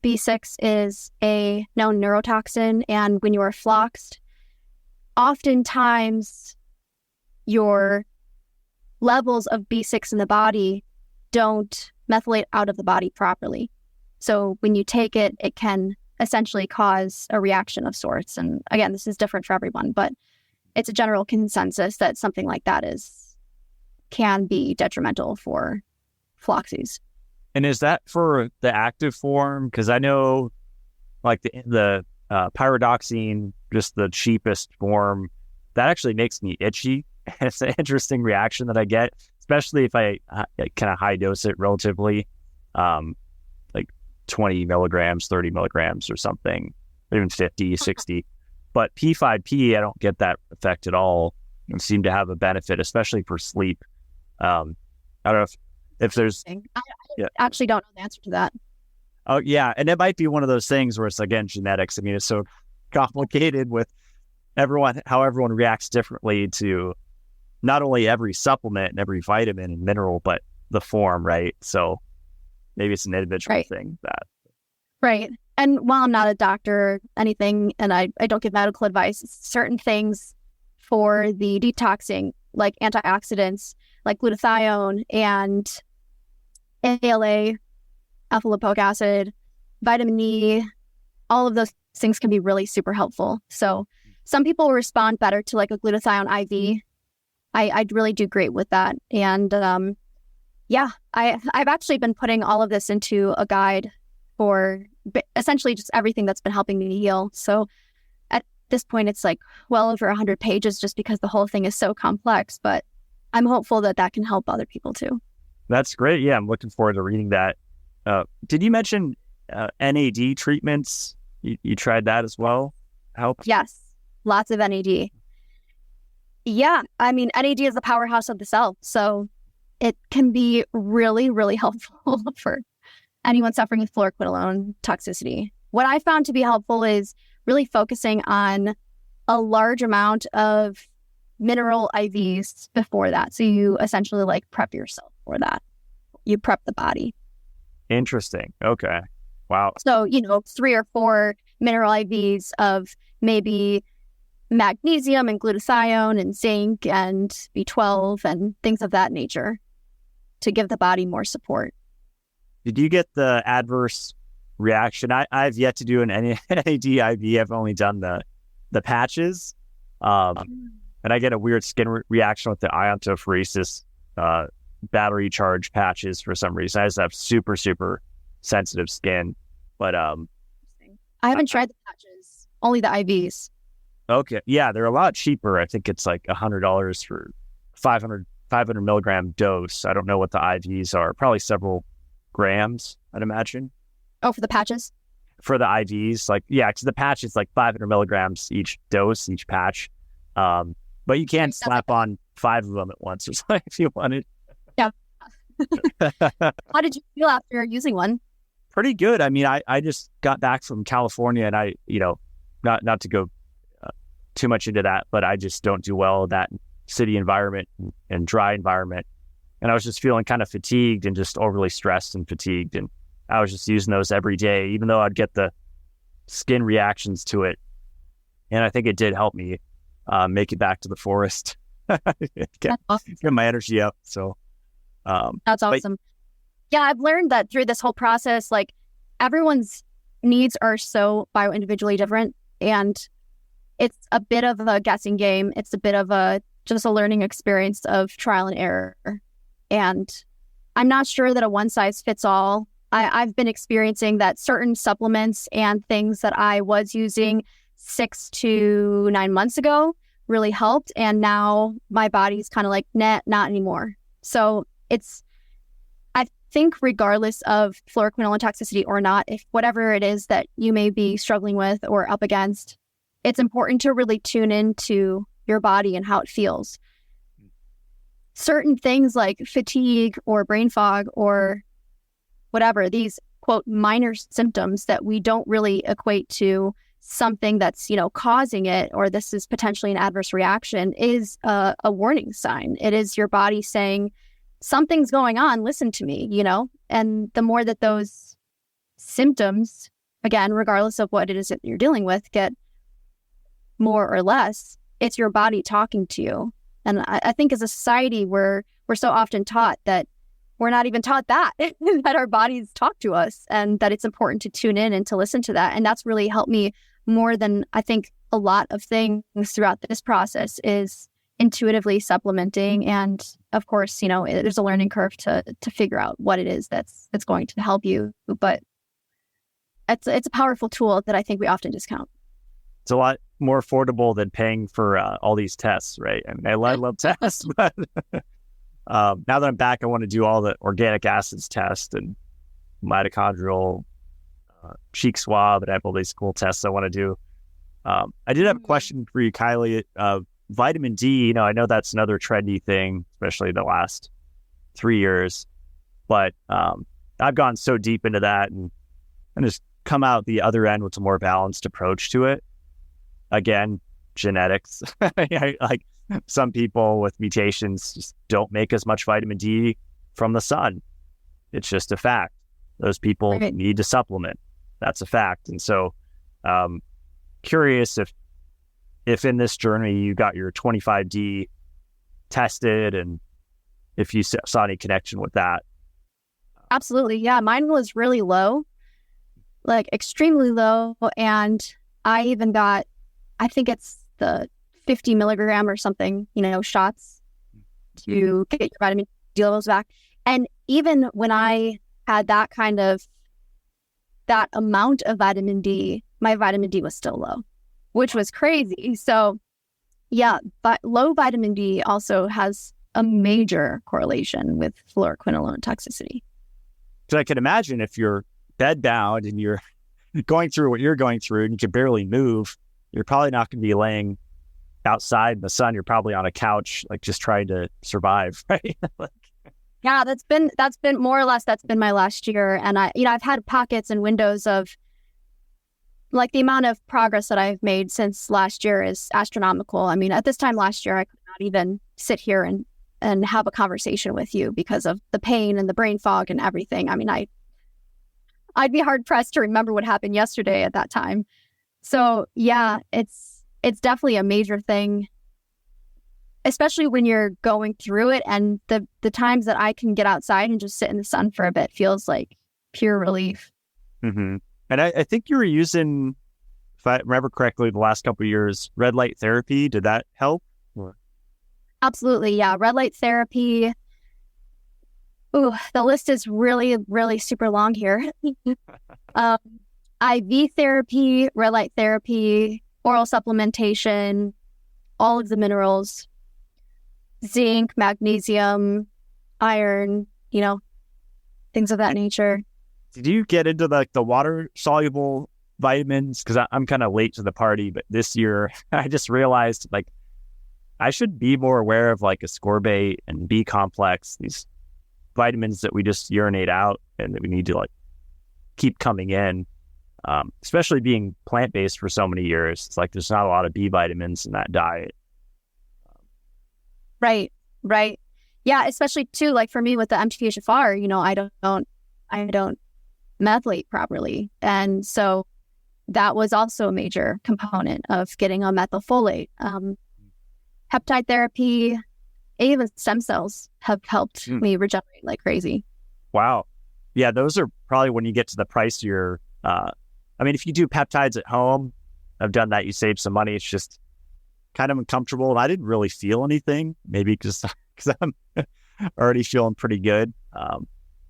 B6 is a known neurotoxin, and when you are floxed, oftentimes your levels of B6 in the body don't methylate out of the body properly. So when you take it, it can essentially cause a reaction of sorts. And again, this is different for everyone, but it's a general consensus that something like that can be detrimental for floxies. And is that for the active form? Because I know like the pyridoxine, just the cheapest form, that actually makes me itchy. It's an interesting reaction that I get, especially if I kind of high dose it relatively, like 20 milligrams, 30 milligrams or something, or even 50, 60. But P5P, I don't get that effect at all and seem to have a benefit, especially for sleep. I don't know if there's... I actually don't know the answer to that. Oh, yeah. And it might be one of those things where it's, again, genetics. I mean, it's so complicated with how everyone reacts differently to not only every supplement and every vitamin and mineral, but the form, right? So maybe it's an individual thing that. Right. And while I'm not a doctor or anything, and I don't give medical advice, certain things for the detoxing, like antioxidants, like glutathione and ALA, alpha lipoic acid, vitamin E, all of those things can be really super helpful. So some people respond better to like a glutathione IV. I really do great with that. And I've actually been putting all of this into a guide for essentially just everything that's been helping me to heal. So at this point, it's like well over 100 pages just because the whole thing is so complex, but I'm hopeful that that can help other people too. That's great. Yeah, I'm looking forward to reading that. Did you mention NAD treatments? You tried that as well? Help? Yes, lots of NAD. Yeah, I mean, NAD is the powerhouse of the cell, so it can be really, really helpful for anyone suffering with fluoroquinolone toxicity. What I found to be helpful is really focusing on a large amount of mineral IVs before that. So you essentially like prep yourself for that. You prep the body. Interesting. Okay. Wow. So, 3 or 4 mineral IVs of maybe magnesium and glutathione and zinc and B12 and things of that nature to give the body more support. Did you get the adverse reaction? I've yet to do an NAD IV. I've only done the patches. And I get a weird skin reaction with the iontophoresis battery charge patches for some reason. I just have super, super sensitive skin. But I haven't tried the patches, only the IVs. Okay. Yeah, they're a lot cheaper. I think it's like $100 for 500 milligram dose. I don't know what the IVs are. Probably several grams, I'd imagine. Oh, for the patches? For the IVs, because the patch is like 500 milligrams each dose, each patch. But you can slap on 5 of them at once or something if you wanted. Yeah. How did you feel after using one? Pretty good. I mean, I just got back from California and I, not to go too much into that, but I just don't do well in that city environment and dry environment. And I was just feeling kind of fatigued and just overly stressed and fatigued. And I was just using those every day, even though I'd get the skin reactions to it. And I think it did help me make it back to the forest, get my energy up. So that's awesome. Yeah, I've learned that through this whole process, like everyone's needs are so bio-individually different. And it's a bit of a guessing game. It's a bit of just a learning experience of trial and error. And I'm not sure that a one size fits all. I've been experiencing that certain supplements and things that I was using 6 to 9 months ago really helped. And now my body's kind of like, nah, not anymore. So I think regardless of fluoroquinolone toxicity or not, if whatever it is that you may be struggling with or up against, it's important to really tune into your body and how it feels. Certain things like fatigue or brain fog or whatever, these quote minor symptoms that we don't really equate to something that's, causing it, or this is potentially an adverse reaction, is a warning sign. It is your body saying, something's going on, listen to me, and the more that those symptoms, again, regardless of what it is that you're dealing with, get more or less, it's your body talking to you. And I think as a society, we're so often taught that we're not even taught that, that our bodies talk to us, and that it's important to tune in and to listen to that. And that's really helped me more than I think a lot of things throughout this process, is intuitively supplementing. And of course, there's a learning curve to figure out what it is that's going to help you. But it's a powerful tool that I think we often discount. It's a lot more affordable than paying for all these tests, right? I mean, I love tests, but now that I'm back, I want to do all the organic acids test and mitochondrial cheek swab, and I have all these cool tests I want to do. I did have a question for you, Kiley. Vitamin D, I know that's another trendy thing, especially the last 3 years, but I've gone so deep into that and just come out the other end with a more balanced approach to it. Again, genetics. Like some people with mutations just don't make as much vitamin D from the sun. It's just a fact. Those people need to supplement. That's a fact. And so curious if in this journey you got your 25D tested and if you saw any connection with that. Absolutely. Yeah. Mine was really low, like extremely low. And I even got, I think it's the 50 milligram or something, shots to get your vitamin D levels back. And even when I had that amount of vitamin D, my vitamin D was still low, which was crazy. So yeah, but low vitamin D also has a major correlation with fluoroquinolone toxicity. So I can imagine if you're bedbound and you're going through what you're going through and you can barely move, you're probably not going to be laying outside in the sun. You're probably on a couch, like just trying to survive, right? Yeah, that's been more or less, that's been my last year. And I've had pockets and windows of, like, the amount of progress that I've made since last year is astronomical. I mean, at this time last year, I could not even sit here and have a conversation with you because of the pain and the brain fog and everything. I mean, I'd be hard pressed to remember what happened yesterday at that time. So yeah, it's definitely a major thing, especially when you're going through it. And the times that I can get outside and just sit in the sun for a bit feels like pure relief. Mm-hmm. And I think you were using, if I remember correctly, the last couple of years, red light therapy. Did that help? Absolutely, yeah. Red light therapy. Ooh, the list is really, really super long here. IV therapy, red light therapy, oral supplementation, all of the minerals, zinc, magnesium, iron, things of that nature. Did you get into the water soluble vitamins? Because I'm kind of late to the party, but this year I just realized I should be more aware of ascorbate and B complex, these vitamins that we just urinate out and that we need to keep coming in. Especially being plant-based for so many years, it's there's not a lot of B vitamins in that diet. Right. Yeah, especially too, for me with the MTHFR, I don't methylate properly. And so that was also a major component of getting on methylfolate. Peptide therapy, even stem cells have helped me regenerate like crazy. Wow. Yeah, those are probably when you get to the pricier. If you do peptides at home, I've done that, you save some money. It's just kind of uncomfortable. And I didn't really feel anything, maybe because I'm already feeling pretty good.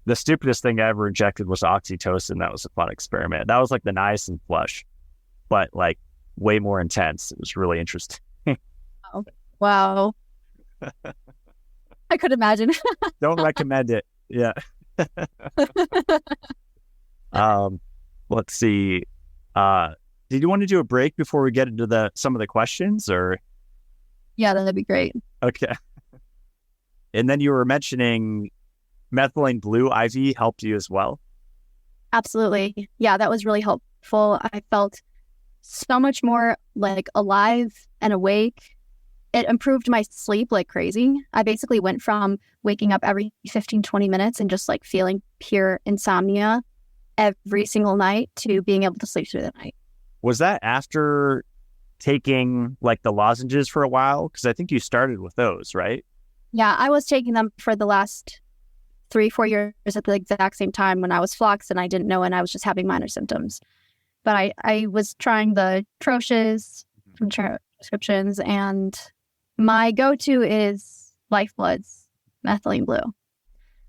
The stupidest thing I ever injected was oxytocin. That was a fun experiment. That was the niacin flush, but way more intense. It was really interesting. Oh, wow. I could imagine. Don't recommend it. Yeah. Let's see. Did you want to do a break before we get into some of the questions, or? Yeah, that'd be great. Okay. And then you were mentioning Methylene Blue IV helped you as well. Absolutely. Yeah, that was really helpful. I felt so much more like alive and awake. It improved my sleep like crazy. I basically went from waking up every 15, 20 minutes and just like feeling pure insomnia every single night to being able to sleep through the night. Was that after taking like the lozenges for a while? Because I think you started with those, right? Yeah, I was taking them for the last 3-4 years at the exact same time when I was floxed and I didn't know, and I was just having minor symptoms. But I was trying the Troches from prescriptions, and my go-to is Lifeblood's Methylene Blue.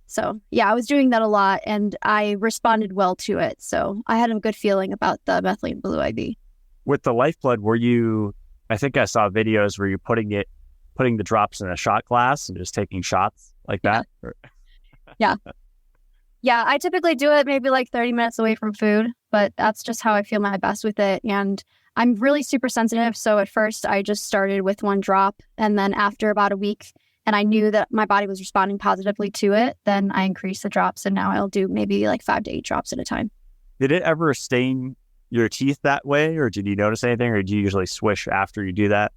So yeah, I was doing that a lot and I responded well to it. So I had a good feeling about the Methylene Blue IV. With the Lifeblood, I think I saw videos where you're putting the drops in a shot glass and just taking shots like that? Yeah. Yeah, I typically do it maybe like 30 minutes away from food, but that's just how I feel my best with it. And I'm really super sensitive. So at first I just started with 1 drop. And then after about a week, and I knew that my body was responding positively to it, then I increased the drops. And now I'll do maybe like 5 to 8 drops at a time. Did it ever stain your teeth that way? Or did you notice anything? Or do you usually swish after you do that?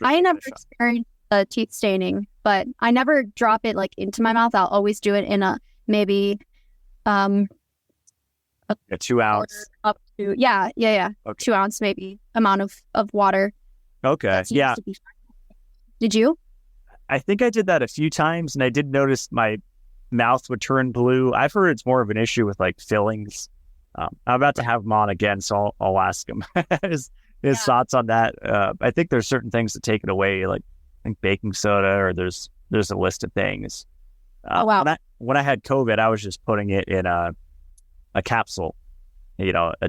I never experienced teeth staining, but I never drop it like into my mouth. I'll always do it in a maybe a 2 ounce up to okay. 2 ounce maybe amount of water. Okay. Yeah. Did you? I think I did that a few times, and I did notice my mouth would turn blue. I've heard it's more of an issue with like fillings. I'm about to have him on again, so I'll ask him his thoughts on that. I think there's certain things that take it away, like I think baking soda, or there's a list of things. Oh wow! When I had COVID, I was just putting it in a capsule,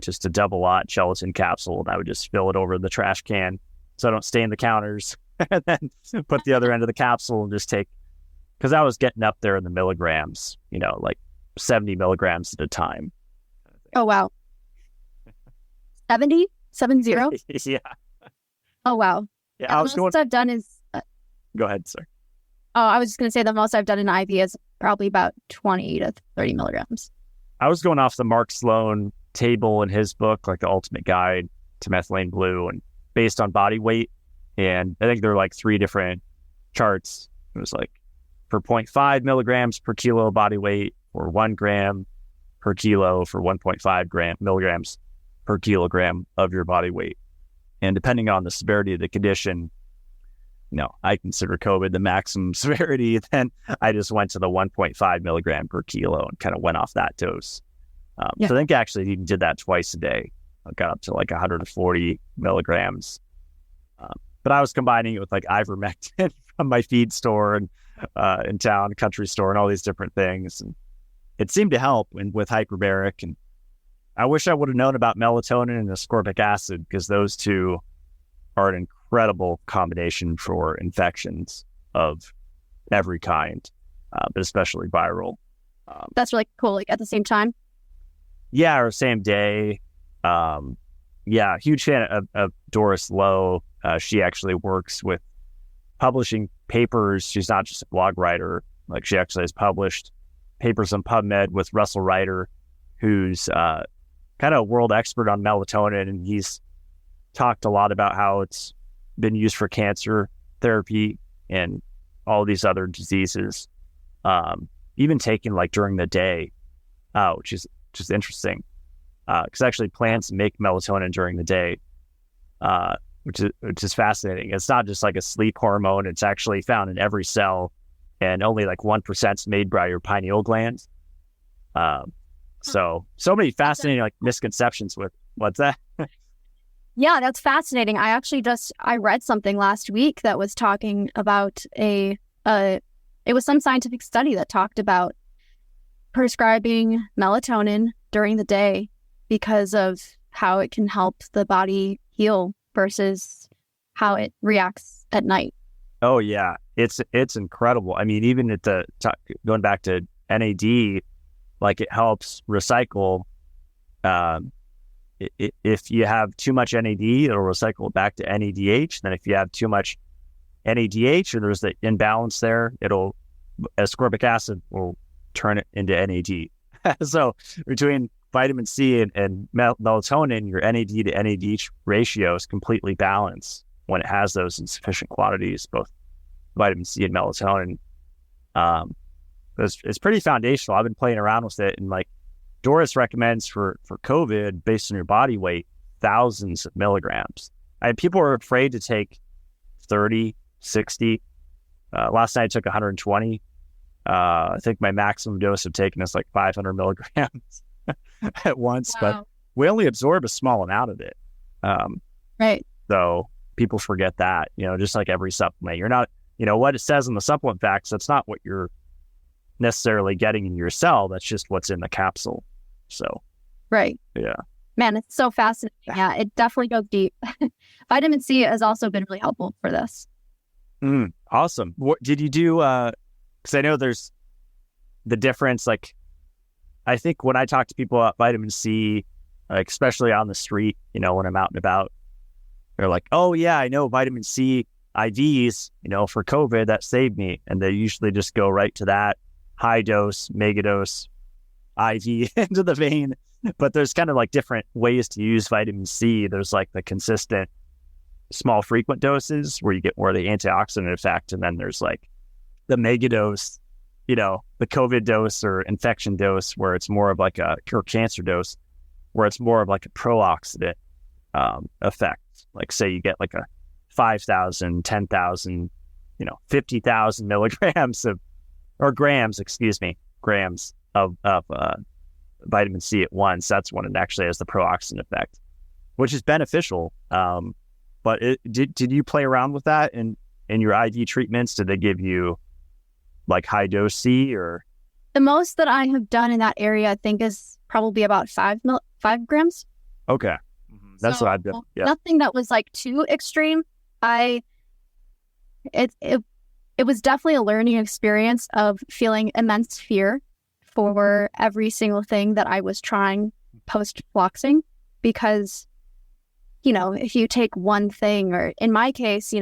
just a double-aught gelatin capsule, and I would just fill it over the trash can so I don't stain the counters, and then put the other end of the capsule and just take, because I was getting up there in the milligrams, like 70 milligrams at a time. Oh wow! 70? 70? Yeah. Oh wow! Yeah, the most I've done is. Go ahead, sir. Oh, I was just going to say the most I've done in IV is probably about 20 to 30 milligrams. I was going off the Mark Sloan table in his book, like the ultimate guide to methylene blue, and based on body weight. And I think there were like 3 different charts. It was like for 0.5 milligrams per kilo body weight, or 1 gram per kilo for 1.5 milligrams per kilogram of your body weight. And depending on the severity of the condition, I consider COVID the maximum severity. Then I just went to the 1.5 milligram per kilo and kind of went off that dose. So I think I actually even did that twice a day. I got up to like 140 milligrams. But I was combining it with like ivermectin from my feed store and in town, country store, and all these different things. And it seemed to help with hyperbaric. And I wish I would have known about melatonin and ascorbic acid, because those two are an incredible combination for infections of every kind, but especially viral. That's really cool. Like at the same time? Yeah, or same day. Huge fan of Doris Lowe. She actually works with publishing papers. She's not just a blog writer. Like, she actually has published papers on PubMed with Russell Ryder, who's kind of a world expert on melatonin, and he's talked a lot about how it's been used for cancer therapy and all these other diseases, even taken like during the day, which is just interesting, because actually plants make melatonin during the day, which is fascinating. It's not just like a sleep hormone. It's actually found in every cell, and only like 1% is made by your pineal gland. So many fascinating like misconceptions with what's that? Yeah, that's fascinating. I read something last week that was talking about it was some scientific study that talked about prescribing melatonin during the day because of how it can help the body heal versus how it reacts at night. Oh yeah, it's incredible. I mean, even at going back to NAD, like it helps recycle. If you have too much NAD, it'll recycle back to NADH. Then if you have too much NADH, or there's the imbalance there, ascorbic acid will turn it into NAD. So between vitamin C and melatonin, your NAD to NAD ratio is completely balanced when it has those in sufficient quantities, both vitamin C and melatonin. It's pretty foundational. I've been playing around with it, and like Doris recommends for COVID, based on your body weight, thousands of milligrams. People are afraid to take 30, 60. Last night I took 120. I think my maximum dose of taking is like 500 milligrams at once, but we only absorb a small amount of it. Right. So people forget that, just like every supplement, you're not, what it says in the supplement facts, that's not what you're necessarily getting in your cell. That's just what's in the capsule. So, right. Yeah. Man, it's so fascinating. Yeah, it definitely goes deep. Vitamin C has also been really helpful for this. Awesome. What did you do? Because I know there's the difference. Like, I think when I talk to people about vitamin C, like especially on the street, when I'm out and about, they're like, "Oh yeah, I know vitamin C IVs, for COVID that saved me," and they usually just go right to that high dose, mega dose IV into the vein. But there's kind of like different ways to use vitamin C. There's like the consistent small frequent doses where you get more of the antioxidant effect. And then there's like the mega dose, the COVID dose or infection dose where it's more of like or cancer dose where it's more of like a pro-oxidant effect. Like say you get like a 5,000, 10,000, 50,000 milligrams grams of vitamin C at once. That's when it actually has the pro-oxidant effect, which is beneficial. But did you play around with that in your IV treatments? Did they give you like high dose C or? The most that I have done in that area, I think, is probably about 5 grams. Okay. That's what I've done. Yeah. Nothing that was like too extreme. It was definitely a learning experience of feeling immense fear for every single thing that I was trying post-floxing, because, if you take one thing, or in my case,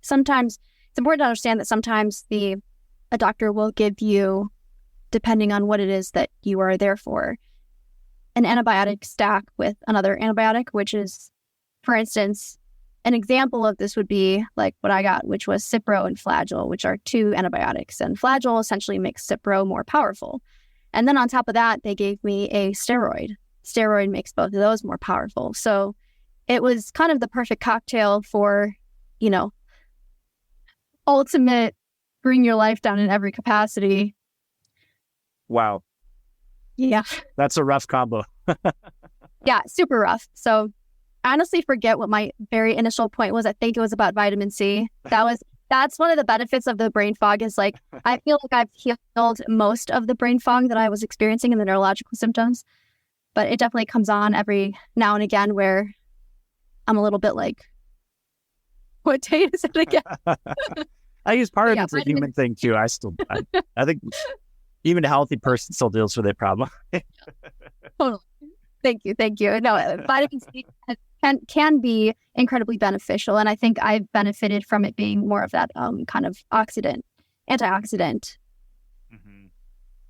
sometimes it's important to understand that sometimes a doctor will give you, depending on what it is that you are there for, an antibiotic stack with another antibiotic, which is, for instance, an example of this would be like what I got, which was Cipro and Flagyl, which are 2 antibiotics. And Flagyl essentially makes Cipro more powerful. And then on top of that, they gave me a steroid. Steroid makes both of those more powerful. So it was kind of the perfect cocktail for, ultimate bring your life down in every capacity. Wow. Yeah. That's a rough combo. Yeah, super rough. So I honestly forget what my very initial point was. I think it was about vitamin C. That's one of the benefits of the brain fog is like, I feel like I've healed most of the brain fog that I was experiencing in the neurological symptoms, but it definitely comes on every now and again where I'm a little bit like, what day is it again? I use part of it's a human thing too. I think even a healthy person still deals with that problem. Totally. Thank you. No, vitamin C can be incredibly beneficial. And I think I've benefited from it being more of that kind of antioxidant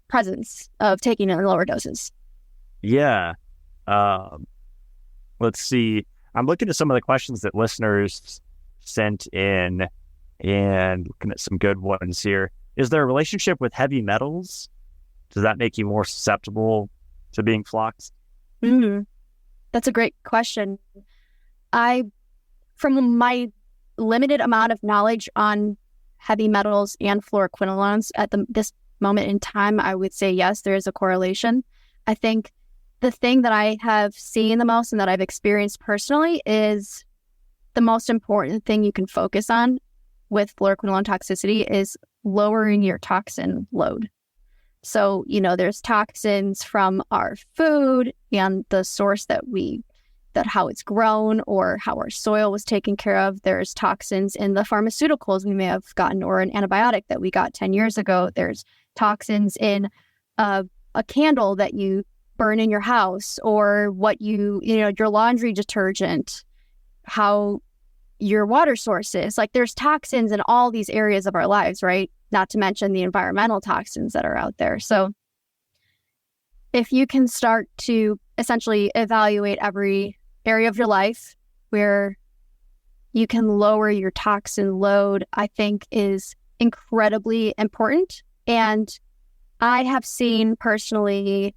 presence of taking it in lower doses. Yeah. Let's see. I'm looking at some of the questions that listeners sent in and looking at some good ones here. Is there a relationship with heavy metals? Does that make you more susceptible to being floxed? That's a great question. From my limited amount of knowledge on heavy metals and fluoroquinolones at this moment in time, I would say yes, there is a correlation. I think the thing that I have seen the most and that I've experienced personally is the most important thing you can focus on with fluoroquinolone toxicity is lowering your toxin load. So, there's toxins from our food and the source that how it's grown or how our soil was taken care of. There's toxins in the pharmaceuticals we may have gotten or an antibiotic that we got 10 years ago. There's toxins in a candle that you burn in your house or what your laundry detergent, how your water source is. Like there's toxins in all these areas of our lives, right? Not to mention the environmental toxins that are out there. So if you can start to essentially evaluate every area of your life where you can lower your toxin load, I think is incredibly important. And I have seen personally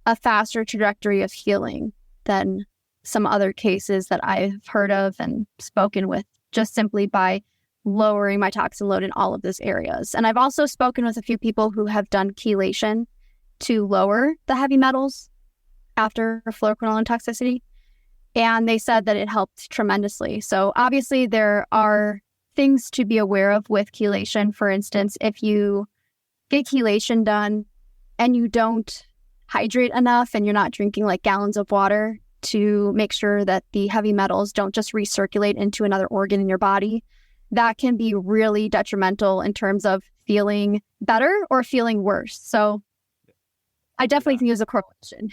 a faster trajectory of healing than some other cases that I've heard of and spoken with, just simply by lowering my toxin load in all of those areas. And I've also spoken with a few people who have done chelation to lower the heavy metals after fluoroquinolone toxicity. And they said that it helped tremendously. So obviously there are things to be aware of with chelation. For instance, if you get chelation done and you don't hydrate enough and you're not drinking like gallons of water to make sure that the heavy metals don't just recirculate into another organ in your body, that can be really detrimental in terms of feeling better or feeling worse. So I definitely think there's a correlation.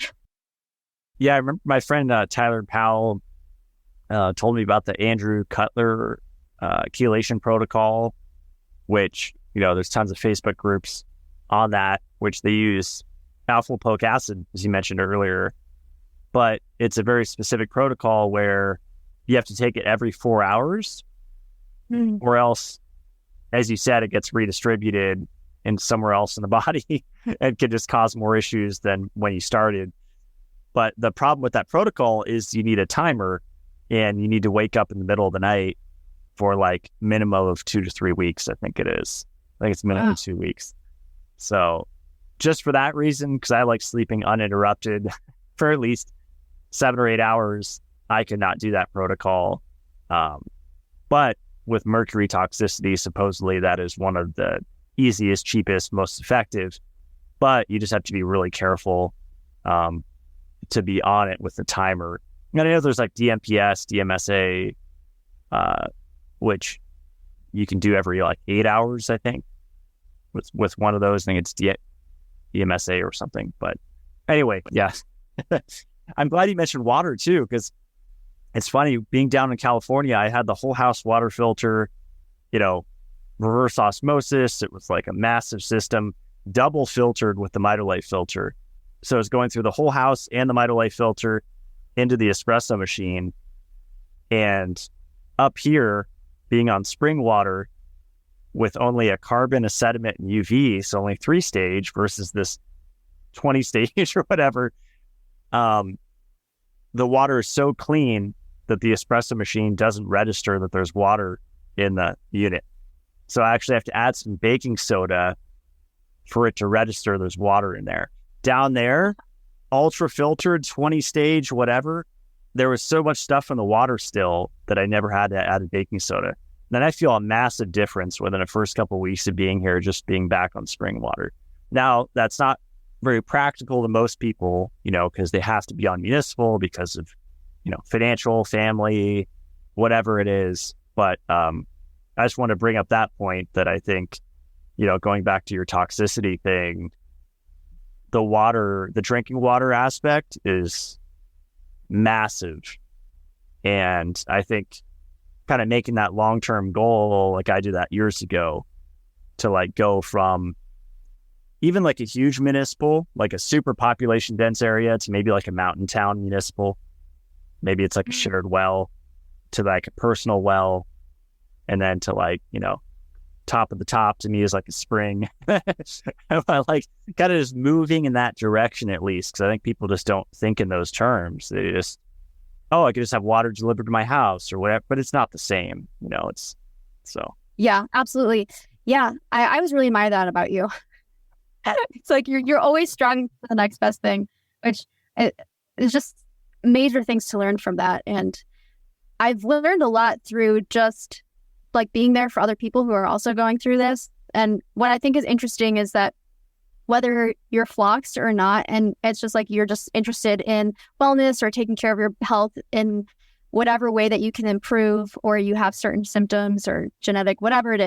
Yeah, I remember my friend Tyler Powell told me about the Andrew Cutler chelation protocol, which, there's tons of Facebook groups on that, which they use alpha-lipoic acid, as you mentioned earlier. But it's a very specific protocol where you have to take it every 4 hours, or else, as you said, it gets redistributed in somewhere else in the body and can just cause more issues than when you started. But the problem with that protocol is you need a timer and you need to wake up in the middle of the night for like minimum of 2 to 3 weeks. I think it is. I think it's minimum 2 weeks. So just for that reason, because I like sleeping uninterrupted for at least 7 or 8 hours, I could not do that protocol. But with mercury toxicity, supposedly that is one of the easiest, cheapest, most effective. But you just have to be really careful to be on it with the timer. And I know there's like DMPS, DMSA, which you can do every like 8 hours, I think, with one of those. I think it's DMSA or something. But anyway, yeah. I'm glad you mentioned water too, because it's funny, being down in California, I had the whole house water filter, reverse osmosis. It was like a massive system, double filtered with the Mitolife filter. So it's going through the whole house and the Mitolife filter into the espresso machine. And up here, being on spring water with only a carbon, a sediment, and UV, so only 3-stage versus this 20-stage or whatever, the water is so clean that the espresso machine doesn't register that there's water in the unit. So I actually have to add some baking soda for it to register there's water in there. Down there, ultra filtered, 20-stage, whatever, there was so much stuff in the water still that I never had to add baking soda. Then I feel a massive difference within the first couple of weeks of being here, just being back on spring water. Now, that's not very practical to most people, because they have to be on municipal because of, financial, family, whatever it is. But I just want to bring up that point that I think, going back to your toxicity thing, the drinking water aspect is massive. And I think kind of making that long-term goal, like I did that years ago, to like go from even like a huge municipal, like a super population dense area, to maybe like a mountain town municipal. Maybe it's like a shared well, to like a personal well, and then to like, top of the top to me is like a spring. I like kind of just moving in that direction at least, because I think people just don't think in those terms. They just, I could just have water delivered to my house or whatever, but it's not the same, it's so. Yeah, absolutely. Yeah, I was really admire that about you. It's like you're always striving for the next best thing, which is just major things to learn from that. And I've learned a lot through just like being there for other people who are also going through this. And what I think is interesting is that whether you're floxed or not, and it's just like you're just interested in wellness or taking care of your health in whatever way that you can improve, or you have certain symptoms or genetic, whatever it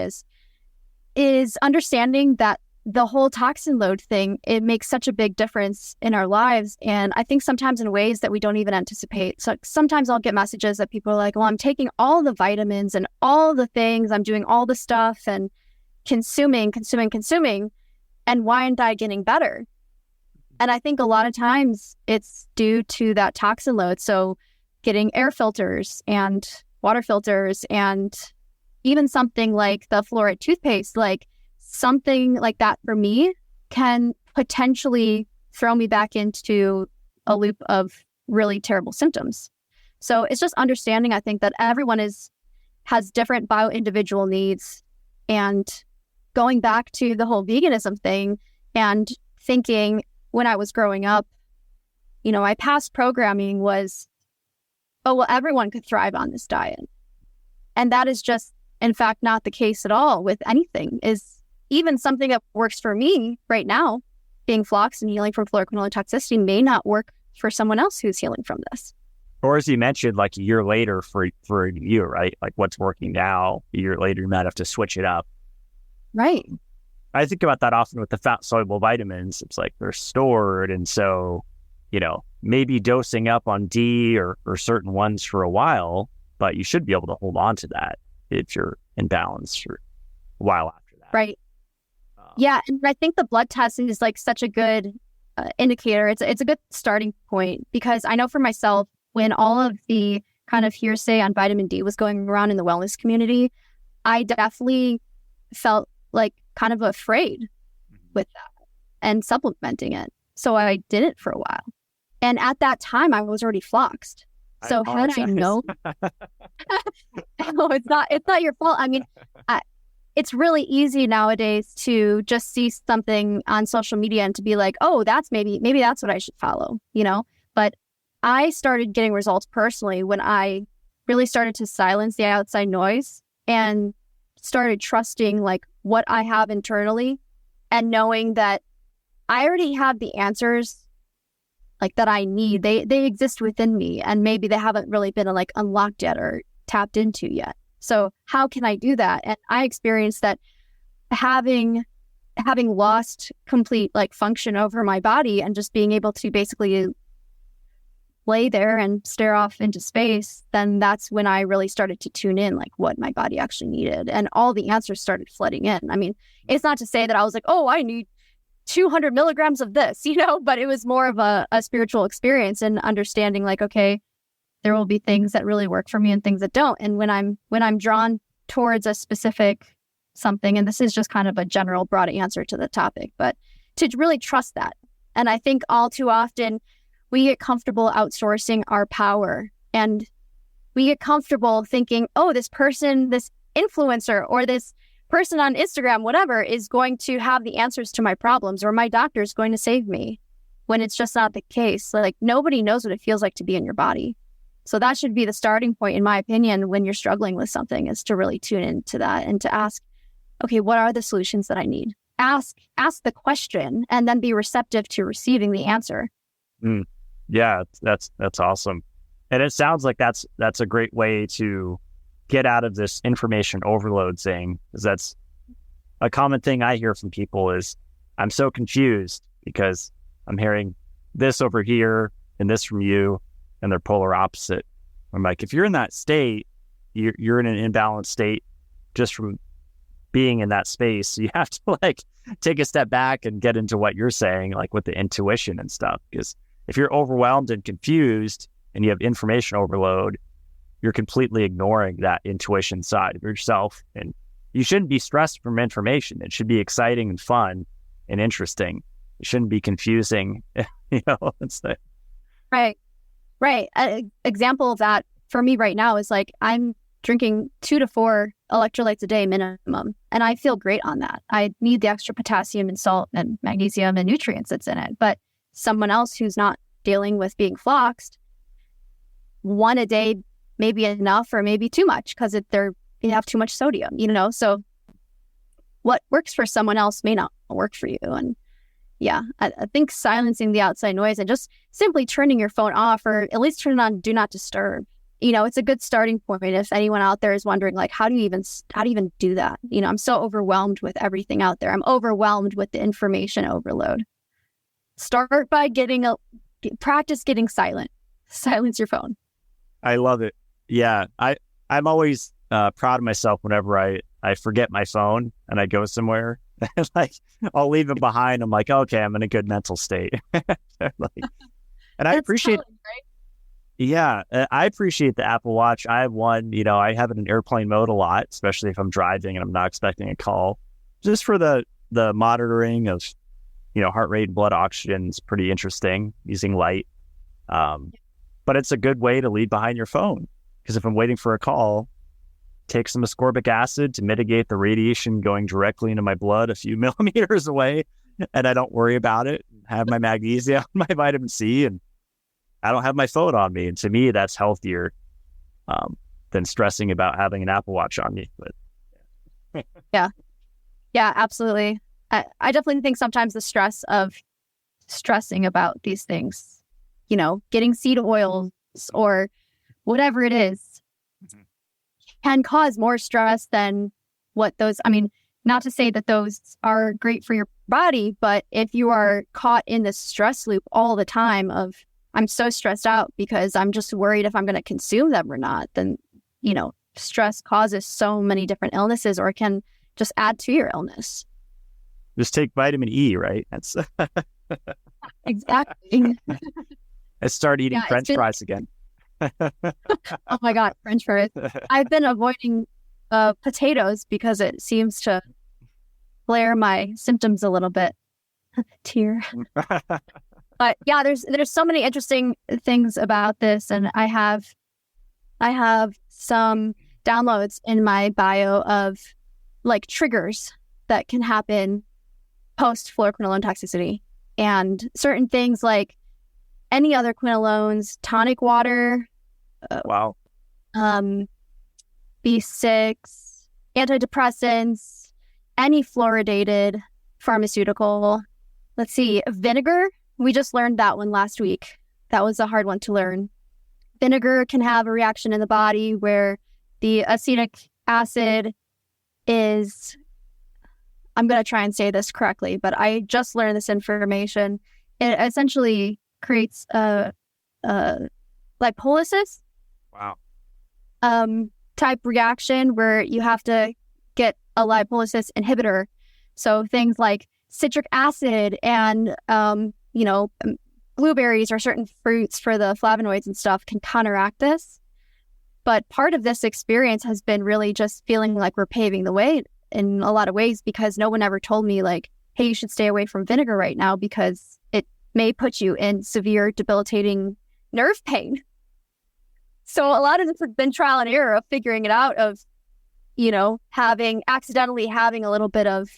is understanding that the whole toxin load thing, it makes such a big difference in our lives. And I think sometimes in ways that we don't even anticipate. So sometimes I'll get messages that people are like, well, I'm taking all the vitamins and all the things, I'm doing all the stuff and consuming. And why aren't I getting better? And I think a lot of times it's due to that toxin load. So getting air filters and water filters and even something like the fluoride toothpaste, like something like that for me can potentially throw me back into a loop of really terrible symptoms. So it's just understanding, I think, that everyone has different bio-individual needs. And going back to the whole veganism thing and thinking when I was growing up, my past programming was, oh, well, everyone could thrive on this diet. And that is just, in fact, not the case at all with anything. Is even something that works for me right now, being floxed and healing from fluoroquinolone toxicity, may not work for someone else who's healing from this. Or as you mentioned, like a year later for you, right? Like what's working now, a year later, you might have to switch it up. Right. I think about that often with the fat-soluble vitamins. It's like they're stored. And so, maybe dosing up on D or certain ones for a while, but you should be able to hold on to that if you're in balance for a while after that. Right. Yeah. And I think the blood test is like such a good indicator. It's a good starting point, because I know for myself, when all of the kind of hearsay on vitamin D was going around in the wellness community, I definitely felt like kind of afraid with that and supplementing it. So I did it for a while. And at that time, I was already floxed. So had I known, no, it's not your fault. I mean, it's really easy nowadays to just see something on social media and to be like, oh, that's maybe that's what I should follow, But I started getting results personally when I really started to silence the outside noise and started trusting like what I have internally and knowing that I already have the answers like that I need. They exist within me, and maybe they haven't really been like unlocked yet or tapped into yet. So how can I do that? And I experienced that having lost complete like function over my body and just being able to basically lay there and stare off into space, then that's when I really started to tune in like what my body actually needed. And all the answers started flooding in. I mean, it's not to say that I was like, oh, I need 200 milligrams of this, but it was more of a spiritual experience and understanding like, okay, there will be things that really work for me and things that don't. And when I'm drawn towards a specific something, and this is just kind of a general broad answer to the topic, but to really trust that. And I think all too often we get comfortable outsourcing our power, and we get comfortable thinking, oh, this person, this influencer or this person on Instagram, whatever, is going to have the answers to my problems, or my doctor is going to save me, when it's just not the case. Like nobody knows what it feels like to be in your body. So that should be the starting point, in my opinion, when you're struggling with something, is to really tune into that and to ask, okay, what are the solutions that I need? Ask the question and then be receptive to receiving the answer. Yeah, that's awesome. And it sounds like that's a great way to get out of this information overload thing, because that's a common thing I hear from people is, I'm so confused because I'm hearing this over here and this from you, and they're polar opposite. I'm like, if you're in that state, you're in an imbalanced state just from being in that space. You have to like take a step back and get into what you're saying, like with the intuition and stuff. Because if you're overwhelmed and confused and you have information overload, you're completely ignoring that intuition side of yourself. And you shouldn't be stressed from information. It should be exciting and fun and interesting. It shouldn't be confusing. It's like... Right. An example of that for me right now is like, I'm drinking 2 to 4 electrolytes a day minimum, and I feel great on that. I need the extra potassium and salt and magnesium and nutrients that's in it. But someone else who's not dealing with being floxed, 1 a day may be enough or maybe too much because you have too much sodium, So what works for someone else may not work for you. And yeah, I think silencing the outside noise and just simply turning your phone off, or at least turn it on do not disturb. It's a good starting point if anyone out there is wondering, like, how do you even do that? I'm so overwhelmed with everything out there. I'm overwhelmed with the information overload. Start by practice getting silent. Silence your phone. I love it. Yeah, I'm always proud of myself whenever I forget my phone and I go somewhere Like, I'll leave it behind. I'm like, okay, I'm in a good mental state. Like, and I appreciate, yeah, I appreciate the Apple Watch. I have one, I have it in airplane mode a lot, especially if I'm driving and I'm not expecting a call, just for the monitoring of, heart rate and blood oxygen is pretty interesting using light. But it's a good way to leave behind your phone, because if I'm waiting for a call, take some ascorbic acid to mitigate the radiation going directly into my blood a few millimeters away, and I don't worry about it. Have my magnesium, my vitamin C, and I don't have my phone on me. And to me, that's healthier than stressing about having an Apple Watch on me. But yeah, absolutely. I definitely think sometimes the stress of stressing about these things, getting seed oils or whatever it is, can cause more stress than what those, not to say that those are great for your body, but if you are caught in this stress loop all the time of, I'm so stressed out because I'm just worried if I'm going to consume them or not, then, stress causes so many different illnesses, or it can just add to your illness. Just take vitamin E, right? That's exactly. I start eating French fries again. Oh my God, French fries. I've been avoiding potatoes because it seems to flare my symptoms a little bit. Tear. But yeah, there's so many interesting things about this, and I have some downloads in my bio of like triggers that can happen post fluoroquinolone toxicity, and certain things like any other quinolones, tonic water, wow, B6, antidepressants, any fluoridated pharmaceutical. Let's see, vinegar. We just learned that one last week. That was a hard one to learn. Vinegar can have a reaction in the body where the acetic acid is, I'm going to try and say this correctly, but I just learned this information. It essentially creates a lipolysis type reaction where you have to get a lipolysis inhibitor. So things like citric acid and, blueberries or certain fruits for the flavonoids and stuff can counteract this. But part of this experience has been really just feeling like we're paving the way in a lot of ways, because no one ever told me like, hey, you should stay away from vinegar right now because it may put you in severe debilitating nerve pain. So a lot of this has been trial and error of figuring it out, of, accidentally having a little bit of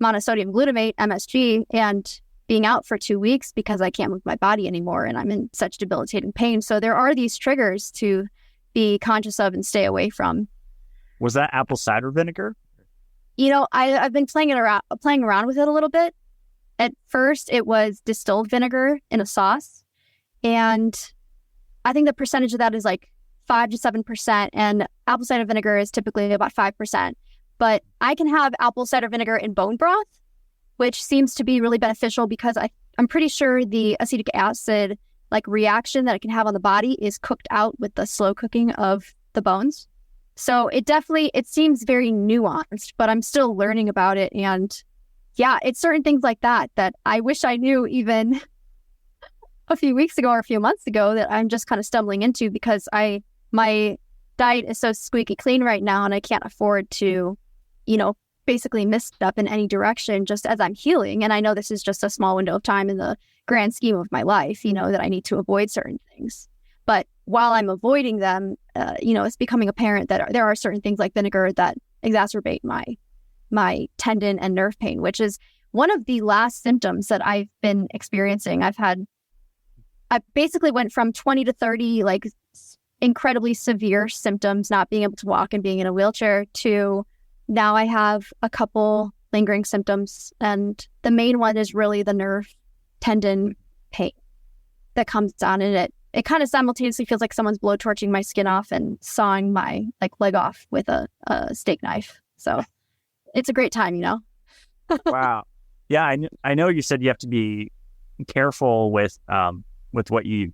monosodium glutamate, MSG, and being out for 2 weeks because I can't move my body anymore and I'm in such debilitating pain. So there are these triggers to be conscious of and stay away from. Was that apple cider vinegar? I've been playing around with it a little bit. At first, it was distilled vinegar in a sauce, and I think the percentage of that is like 5 to 7%, and apple cider vinegar is typically about 5%. But I can have apple cider vinegar in bone broth, which seems to be really beneficial because I'm pretty sure the acetic acid reaction that it can have on the body is cooked out with the slow cooking of the bones. So it seems very nuanced, but I'm still learning about it. And yeah, it's certain things like that I wish I knew even a few weeks ago or a few months ago that I'm just kind of stumbling into because my diet is so squeaky clean right now, and I can't afford to, basically misstep in any direction just as I'm healing. And I know this is just a small window of time in the grand scheme of my life, that I need to avoid certain things. But while I'm avoiding them, it's becoming apparent that there are certain things like vinegar that exacerbate my tendon and nerve pain, which is one of the last symptoms that I've been experiencing. I basically went from 20 to 30, incredibly severe symptoms, not being able to walk and being in a wheelchair, to now I have a couple lingering symptoms. And the main one is really the nerve tendon pain that comes on, and it kind of simultaneously feels like someone's blowtorching my skin off and sawing my leg off with a steak knife. So it's a great time, Wow. Yeah, I know you said you have to be careful with what you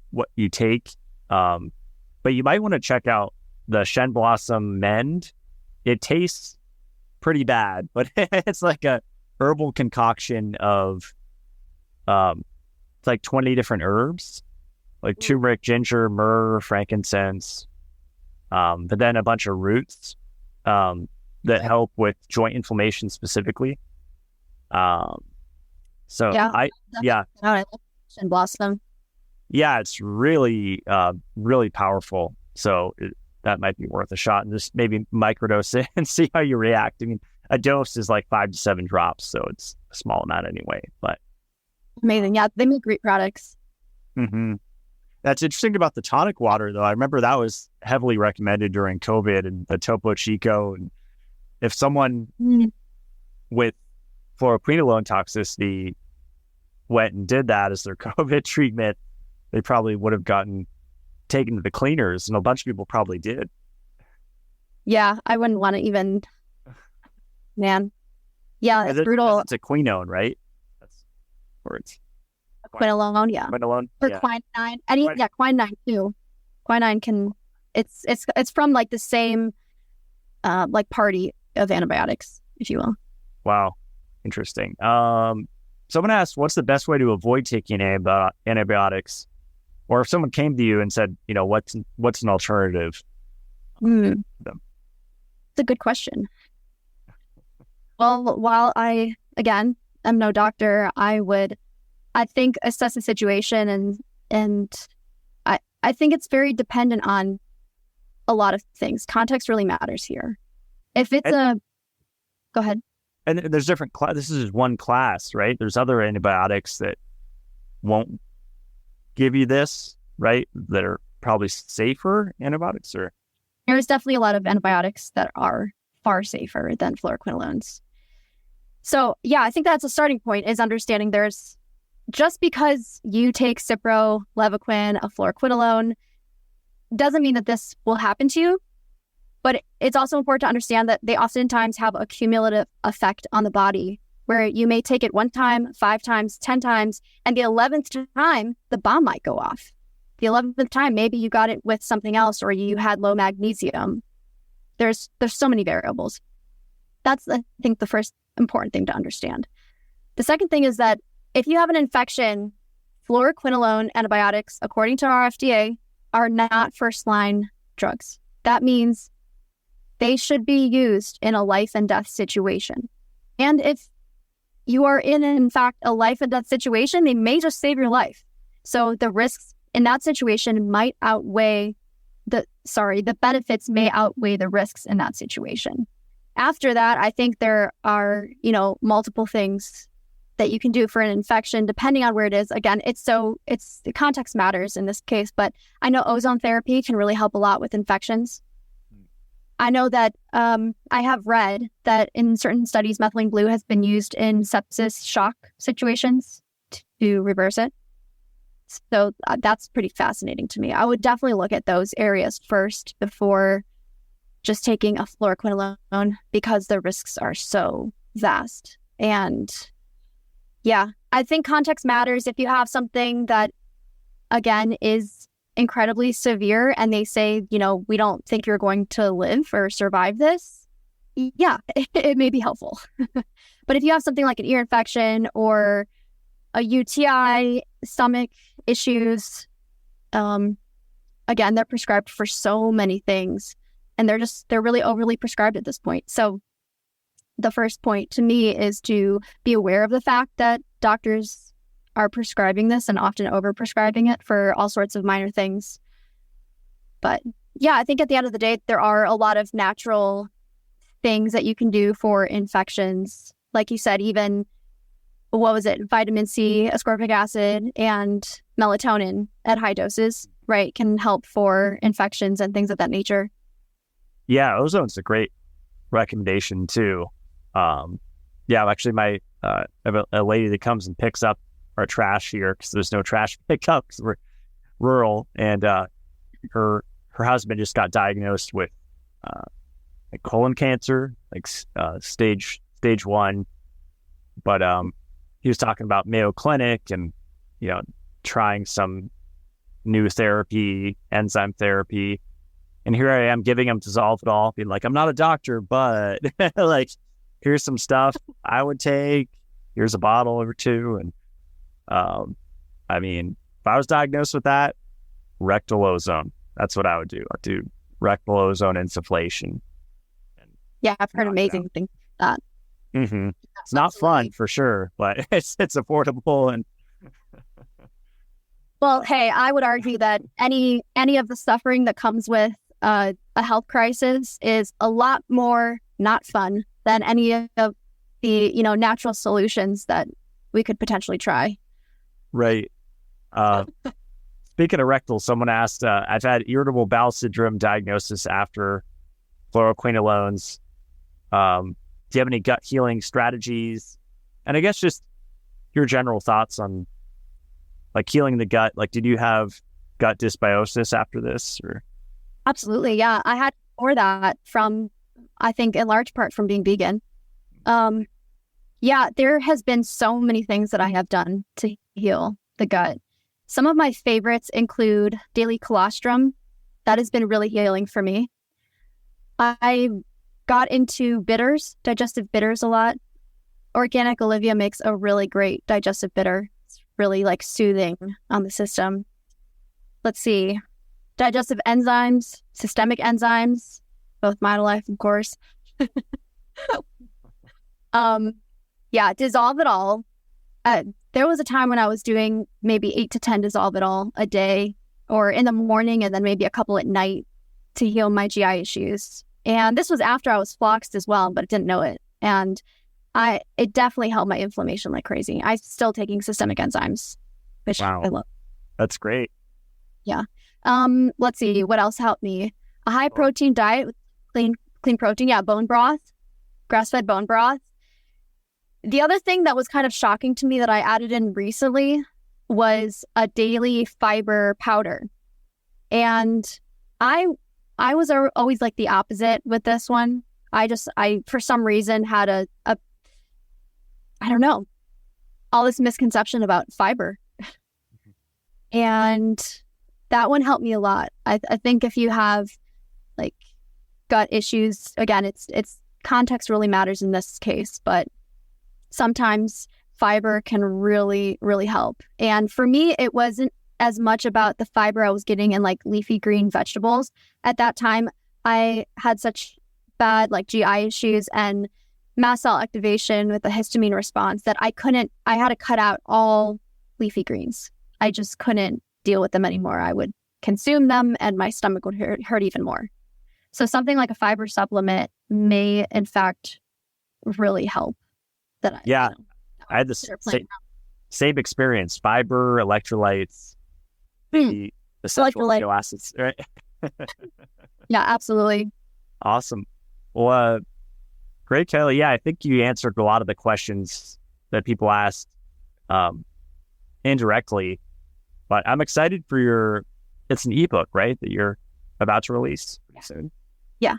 take, but you might want to check out the Shen Blossom Mend. It tastes pretty bad, but it's like a herbal concoction of it's like 20 different herbs, like turmeric, ginger, myrrh, frankincense, but then a bunch of roots that help with joint inflammation specifically. So I love and blossom. Yeah, it's really, really powerful. So that might be worth a shot, and just maybe microdose it and see how you react. I mean, a dose is like 5 to 7 drops, so it's a small amount anyway. But amazing, yeah, they make great products. Mm-hmm. That's interesting about the tonic water, though. I remember that was heavily recommended during COVID and the Topo Chico. And if someone with fluoroquinolone toxicity went and did that as their COVID treatment, they probably would have gotten taken to the cleaners, and a bunch of people probably did. Yeah, I wouldn't want to even, man. Yeah, it's brutal. It's a quinone, right? That's where it's quinolone, yeah. Quinolone, or quinine. Quinine too. Quinine can. It's from like the same, like party of antibiotics, if you will. Wow, interesting. Someone asked, what's the best way to avoid taking antibiotics? Or if someone came to you and said, what's an alternative? It's a good question. Well, while I'm no doctor, I think assess the situation and I think it's very dependent on a lot of things. Context really matters here. If it's go ahead. And there's different this is one class, right? There's other antibiotics that won't give you this, right? That are probably safer antibiotics, or there's definitely a lot of antibiotics that are far safer than fluoroquinolones. So yeah, I think that's a starting point, is understanding there's, just because you take Cipro, Levaquin, a fluoroquinolone, doesn't mean that this will happen to you. But it's also important to understand that they oftentimes have a cumulative effect on the body, where you may take it 1 time, 5 times, 10 times, and the 11th time, the bomb might go off. The 11th time, maybe you got it with something else, or you had low magnesium. There's so many variables. That's, I think, the first important thing to understand. The second thing is that if you have an infection, fluoroquinolone antibiotics, according to our FDA, are not first-line drugs. That means they should be used in a life and death situation. And if you are in fact, a life and death situation, they may just save your life. So the risks in that situation might outweigh the benefits may outweigh the risks in that situation. After that, I think there are, multiple things that you can do for an infection, depending on where it is. Again, the context matters in this case, but I know ozone therapy can really help a lot with infections. I know that I have read that in certain studies, methylene blue has been used in sepsis shock situations to reverse it. So that's pretty fascinating to me. I would definitely look at those areas first before just taking a fluoroquinolone, because the risks are so vast. And yeah, I think context matters. If you have something that, again, is incredibly severe and they say, we don't think you're going to live or survive this, yeah, it may be helpful. But if you have something like an ear infection or a UTI, stomach issues, again, they're prescribed for so many things, and they're really overly prescribed at this point. So the first point to me is to be aware of the fact that doctors are prescribing this and often over-prescribing it for all sorts of minor things. But yeah, I think at the end of the day, there are a lot of natural things that you can do for infections. Like you said, even, vitamin C, ascorbic acid, and melatonin at high doses, right, can help for infections and things of that nature. Yeah, ozone's a great recommendation too. Actually, I have a lady that comes and picks up our trash here, because there's no trash pickup because we're rural, and her husband just got diagnosed with like colon cancer, like stage 1. But he was talking about Mayo Clinic and trying some new therapy, enzyme therapy, and here I am giving him Dissolve-It-All, being like, I'm not a doctor, but like, here's some stuff. I would take. Here's a bottle or two. And I mean, if I was diagnosed with that, rectal ozone. That's what I would do. I'd do rectal ozone insufflation. Yeah, I've heard amazing things like that. Mm-hmm. It's not fun for sure, but it's affordable. And well, hey, I would argue that any of the suffering that comes with a health crisis is a lot more not fun than any of the natural solutions that we could potentially try. Right. Speaking of rectal, someone asked, I've had irritable bowel syndrome diagnosis after fluoroquinolones. Do you have any gut healing strategies? And I guess just your general thoughts on like healing the gut. Like, did you have gut dysbiosis after this? Or Absolutely. Yeah. I had more of that from, I think, in large part from being vegan. Yeah, there has been so many things that I have done to heal the gut. Some of my favorites include daily colostrum. That has been really healing for me. I got into bitters, digestive bitters a lot. Organic Olivia makes a really great digestive bitter. It's really like soothing on the system. Let's see. Digestive enzymes, systemic enzymes, both Mitolife, of course. Yeah, Dissolve It All. There was a time when I was doing maybe 8 to 10 Dissolve It All a day or in the morning and then maybe a couple at night to heal my GI issues. And this was after I was floxed as well, but I didn't know it. And it definitely helped my inflammation like crazy. I'm still taking systemic enzymes, which wow, I love. That's great. Yeah. Let's see. What else helped me? A high protein diet with clean protein. Yeah, bone broth, grass-fed bone broth. The other thing that was kind of shocking to me that I added in recently was a daily fiber powder. And I was always like the opposite with this one. I for some reason had a I don't know, all this misconception about fiber. And that one helped me a lot. I think if you have like gut issues, again, it's context really matters in this case, but sometimes fiber can really, really help. And for me, it wasn't as much about the fiber I was getting in like leafy green vegetables. At that time, I had such bad like GI issues and mast cell activation with the histamine response that I had to cut out all leafy greens. I just couldn't deal with them anymore. I would consume them and my stomach would hurt even more. So something like a fiber supplement may in fact really help. I had the same experience. Fiber, electrolytes, the essential amino acids, right? Yeah, absolutely. Awesome. Well, great, Kiley. Yeah, I think you answered a lot of the questions that people asked indirectly, but I'm excited for it's an ebook, right? That you're about to release pretty soon. Yeah.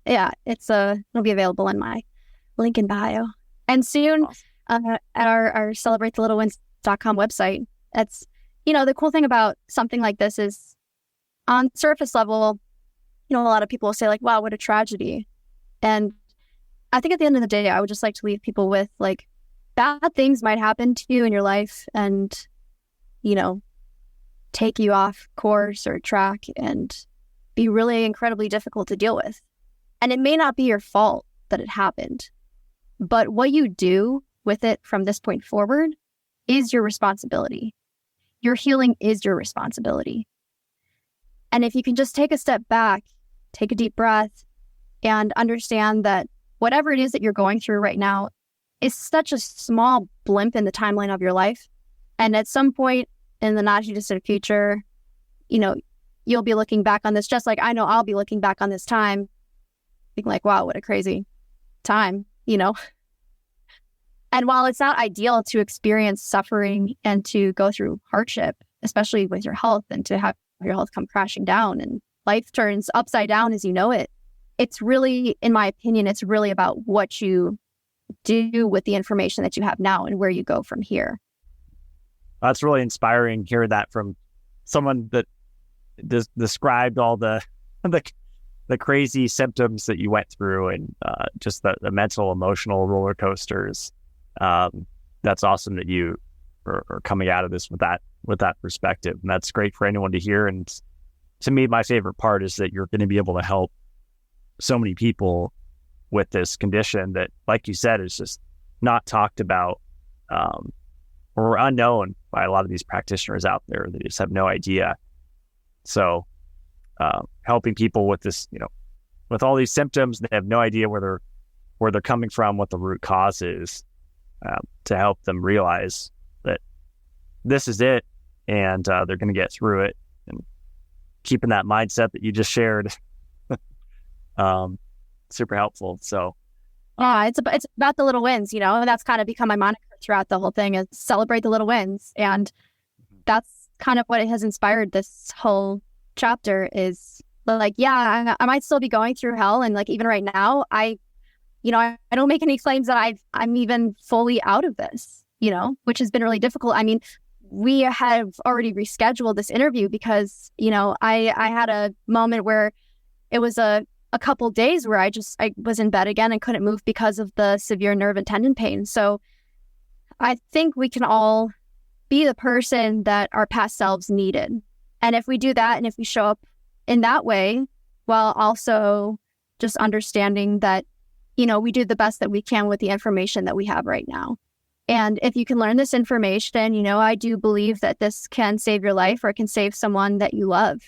It'll be available in my link in bio. And soon at our celebratethelittlewins.com website. That's, the cool thing about something like this is on surface level, a lot of people will say like, wow, what a tragedy. And I think at the end of the day, I would just like to leave people with like bad things might happen to you in your life and, take you off course or track and be really incredibly difficult to deal with. And it may not be your fault that it happened. But what you do with it from this point forward is your responsibility. Your healing is your responsibility. And if you can just take a step back, take a deep breath, and understand that whatever it is that you're going through right now is such a small blimp in the timeline of your life. And at some point in the not too distant future, you'll be looking back on this, just like I know I'll be looking back on this time, being like, wow, what a crazy time. And while it's not ideal to experience suffering and to go through hardship, especially with your health and to have your health come crashing down and life turns upside down as you know it, it's really, in my opinion, it's really about what you do with the information that you have now and where you go from here. That's really inspiring. Hear that from someone that described all the the crazy symptoms that you went through and just the mental, emotional roller coasters. That's awesome that you are coming out of this with that perspective. And that's great for anyone to hear. And to me, my favorite part is that you're going to be able to help so many people with this condition that, like you said, is just not talked about or unknown by a lot of these practitioners out there. They just have no idea. So helping people with this, with all these symptoms, they have no idea where they're coming from, what the root cause is, to help them realize that this is it, and they're going to get through it. And keeping that mindset that you just shared, super helpful. So, it's about the little wins. That's kind of become my moniker throughout the whole thing, is celebrate the little wins, and that's kind of what has inspired this whole chapter. Is like, yeah, I might still be going through hell, and like even right now, I don't make any claims that I'm even fully out of this, which has been really difficult. I mean, we have already rescheduled this interview because, I had a moment where it was a couple days where I was in bed again and couldn't move because of the severe nerve and tendon pain. So I think we can all be the person that our past selves needed. And if we do that, and if we show up in that way, while also just understanding that, we do the best that we can with the information that we have right now. And if you can learn this information, I do believe that this can save your life, or it can save someone that you love.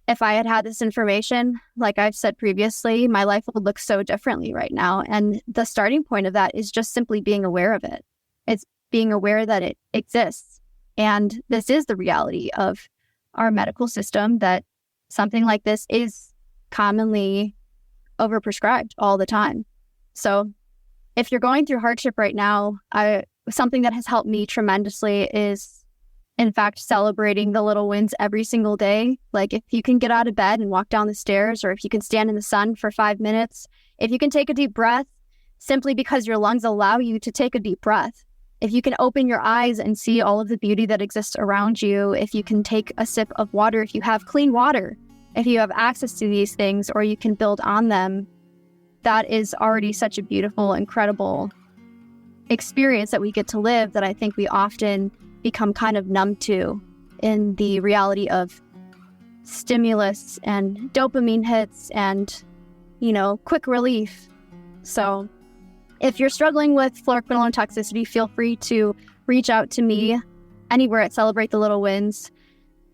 If I had this information, like I've said previously, my life would look so differently right now. And the starting point of that is just simply being aware of it. It's being aware that it exists. And this is the reality of our medical system, that something like this is commonly overprescribed all the time. So if you're going through hardship right now, something that has helped me tremendously is, in fact, celebrating the little wins every single day. Like if you can get out of bed and walk down the stairs, or if you can stand in the sun for 5 minutes, if you can take a deep breath simply because your lungs allow you to take a deep breath, if you can open your eyes and see all of the beauty that exists around you, if you can take a sip of water, if you have clean water, if you have access to these things, or you can build on them, that is already such a beautiful, incredible experience that we get to live, that I think we often become kind of numb to in the reality of stimulus and dopamine hits and, quick relief. So if you're struggling with fluoroquinolone toxicity, feel free to reach out to me anywhere at Celebrate the Little Wins.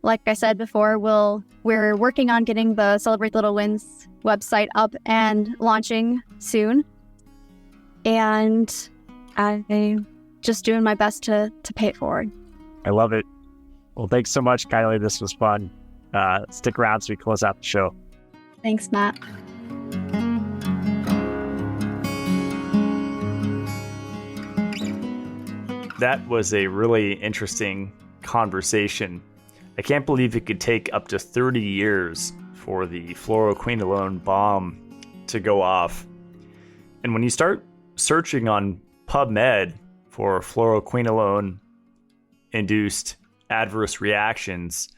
Like I said before, we're working on getting the Celebrate the Little Wins website up and launching soon. And I'm just doing my best to pay it forward. I love it. Well, thanks so much, Kiley. This was fun. Stick around so we close out the show. Thanks, Matt. That was a really interesting conversation. I can't believe it could take up to 30 years for the fluoroquinolone bomb to go off. And when you start searching on PubMed for fluoroquinolone-induced adverse reactions,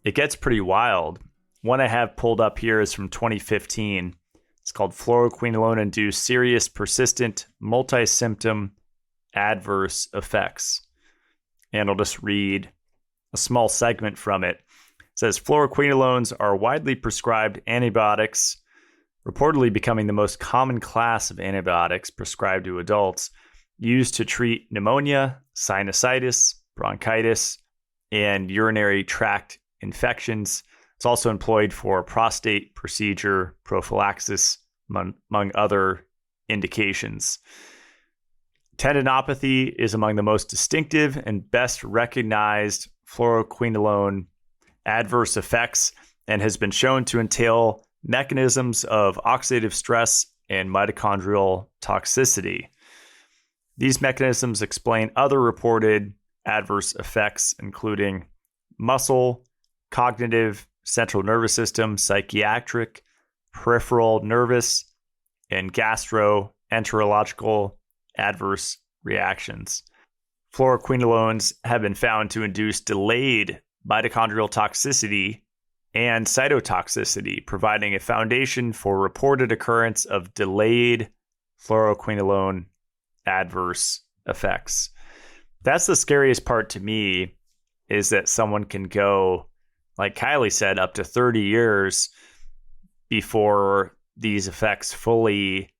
it gets pretty wild. One I have pulled up here is from 2015. It's called Fluoroquinolone-Induced Serious Persistent Multi-Symptom Adverse Effects. And I'll just read a small segment from it. It says, fluoroquinolones are widely prescribed antibiotics, reportedly becoming the most common class of antibiotics prescribed to adults, used to treat pneumonia, sinusitis, bronchitis, and urinary tract infections. It's also employed for prostate procedure prophylaxis, among other indications. Tendinopathy is among the most distinctive and best recognized fluoroquinolone adverse effects, and has been shown to entail mechanisms of oxidative stress and mitochondrial toxicity. These mechanisms explain other reported adverse effects, including muscle, cognitive, central nervous system, psychiatric, peripheral nervous, and gastroenterological adverse reactions. Fluoroquinolones have been found to induce delayed mitochondrial toxicity and cytotoxicity, providing a foundation for reported occurrence of delayed fluoroquinolone adverse effects. That's the scariest part to me, is that someone can go, like Kiley said, up to 30 years before these effects fully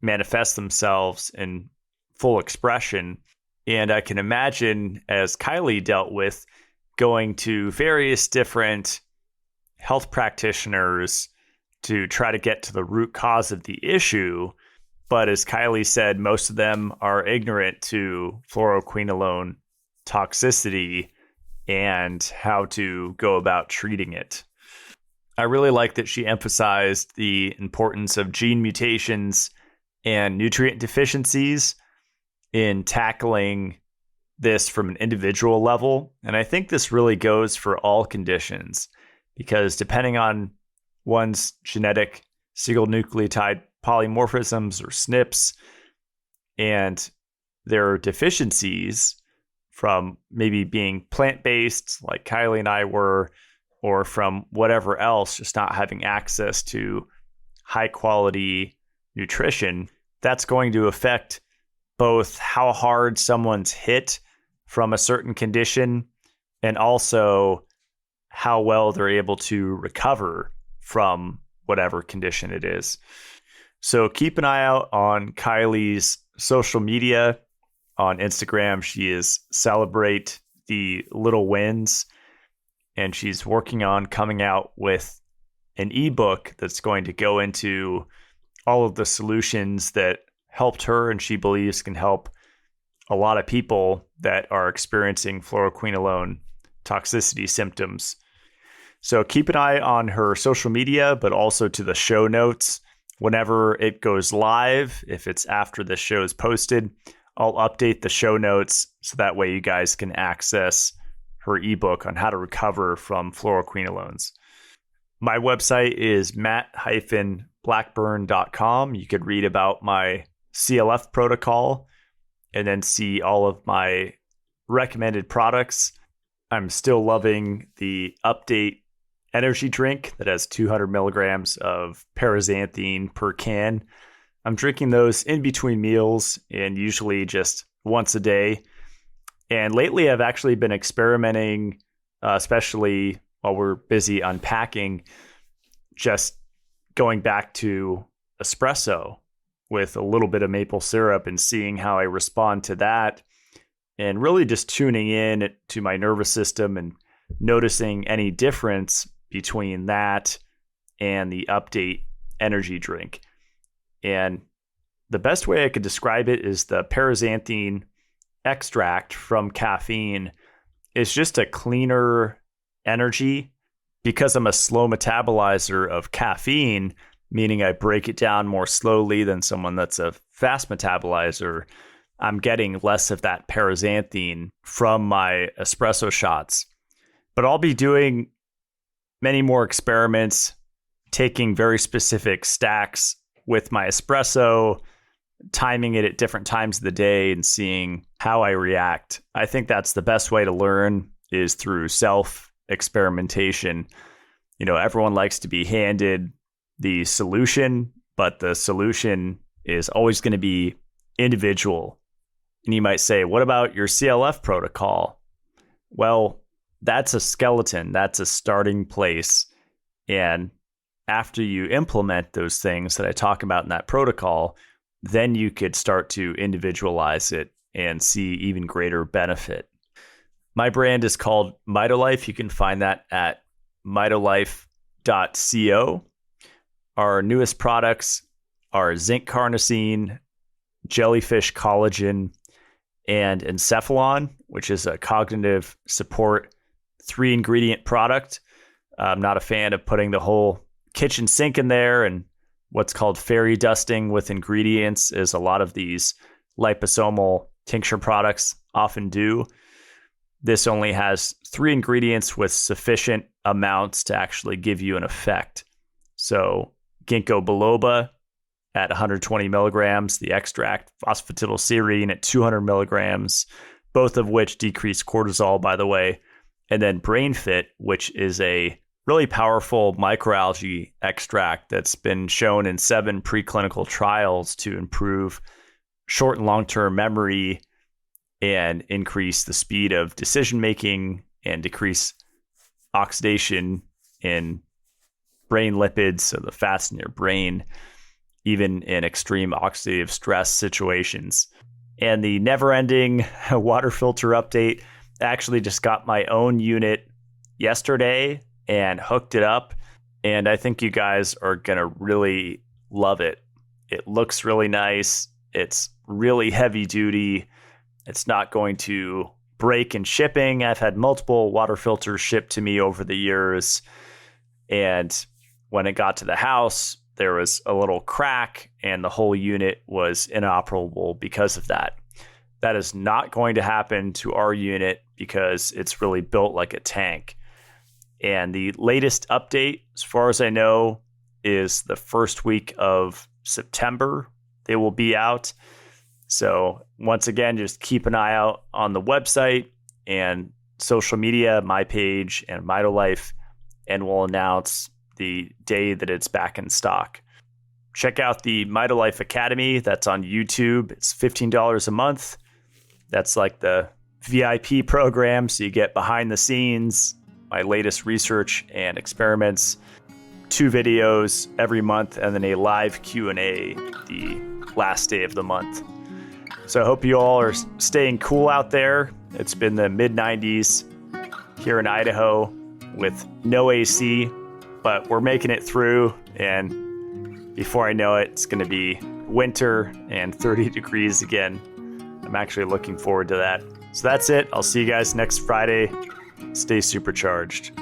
manifest themselves in full expression. And I can imagine, as Kiley dealt with, going to various different health practitioners to try to get to the root cause of the issue. But as Kiley said, most of them are ignorant to fluoroquinolone toxicity and how to go about treating it. I really like that she emphasized the importance of gene mutations and nutrient deficiencies in tackling this from an individual level. And I think this really goes for all conditions, because depending on one's genetic single nucleotide polymorphisms or SNPs and their deficiencies from maybe being plant-based like Kiley and I were, or from whatever else, just not having access to high quality nutrition, that's going to affect both how hard someone's hit from a certain condition and also how well they're able to recover from whatever condition it is. So keep an eye out on Kiley's social media. On Instagram, she is Celebrate the Little Wins, and she's working on coming out with an ebook that's going to go into all of the solutions that helped her and she believes can help a lot of people that are experiencing fluoroquinolone toxicity symptoms. So keep an eye on her social media, but also to the show notes. Whenever it goes live, if it's after the show is posted, I'll update the show notes so that way you guys can access her ebook on how to recover from fluoroquinolones. My website is matt-blackburn.com. You could read about my CLF protocol and then see all of my recommended products. I'm still loving the Update energy drink that has 200 milligrams of paraxanthine per can. I'm drinking those in between meals and usually just once a day. And lately I've actually been experimenting, especially while we're busy unpacking, just going back to espresso with a little bit of maple syrup and seeing how I respond to that, and really just tuning in to my nervous system and noticing any difference between that and the Update energy drink. And the best way I could describe it is the paraxanthine extract from caffeine is just a cleaner energy. Because I'm a slow metabolizer of caffeine, meaning I break it down more slowly than someone that's a fast metabolizer, I'm getting less of that paraxanthine from my espresso shots. But I'll be doing many more experiments, taking very specific stacks with my espresso, timing it at different times of the day and seeing how I react. I think that's the best way to learn, is through self-experimentation. You know, everyone likes to be handed the solution, but the solution is always going to be individual. And you might say, what about your CLF protocol? Well, that's a skeleton. That's a starting place. And after you implement those things that I talk about in that protocol, then you could start to individualize it and see even greater benefit. My brand is called Mitolife. You can find that at mitolife.co. Our newest products are zinc carnosine, jellyfish collagen, and encephalon, which is a cognitive support 3-ingredient product. I'm not a fan of putting the whole kitchen sink in there, and what's called fairy dusting with ingredients, is a lot of these liposomal tincture products often do. This only has 3 ingredients with sufficient amounts to actually give you an effect. So ginkgo biloba at 120 milligrams, the extract, phosphatidylserine at 200 milligrams, both of which decrease cortisol, by the way, and then BrainFit, which is a really powerful microalgae extract that's been shown in 7 preclinical trials to improve short and long-term memory and increase the speed of decision making and decrease oxidation in brain lipids, so the fats in your brain, even in extreme oxidative stress situations. And the never-ending water filter update, I actually just got my own unit yesterday and hooked it up, and I think you guys are going to really love it. It looks really nice. It's really heavy duty. It's not going to break in shipping. I've had multiple water filters shipped to me over the years, and when it got to the house, there was a little crack and the whole unit was inoperable because of that. That is not going to happen to our unit because it's really built like a tank. And the latest update, as far as I know, is the first week of September. They will be out. So once again, just keep an eye out on the website and social media, my page and Mitolife, and we'll announce the day that it's back in stock. Check out the Mitolife Academy. That's on YouTube. It's $15 a month. That's like the VIP program. So you get behind the scenes, my latest research and experiments, 2 videos every month, and then a live Q&A the last day of the month. So I hope you all are staying cool out there. It's been the mid-90s here in Idaho with no AC, but we're making it through, and before I know it, it's going to be winter and 30 degrees again. I'm actually looking forward to that. So that's it. I'll see you guys next Friday. Stay supercharged.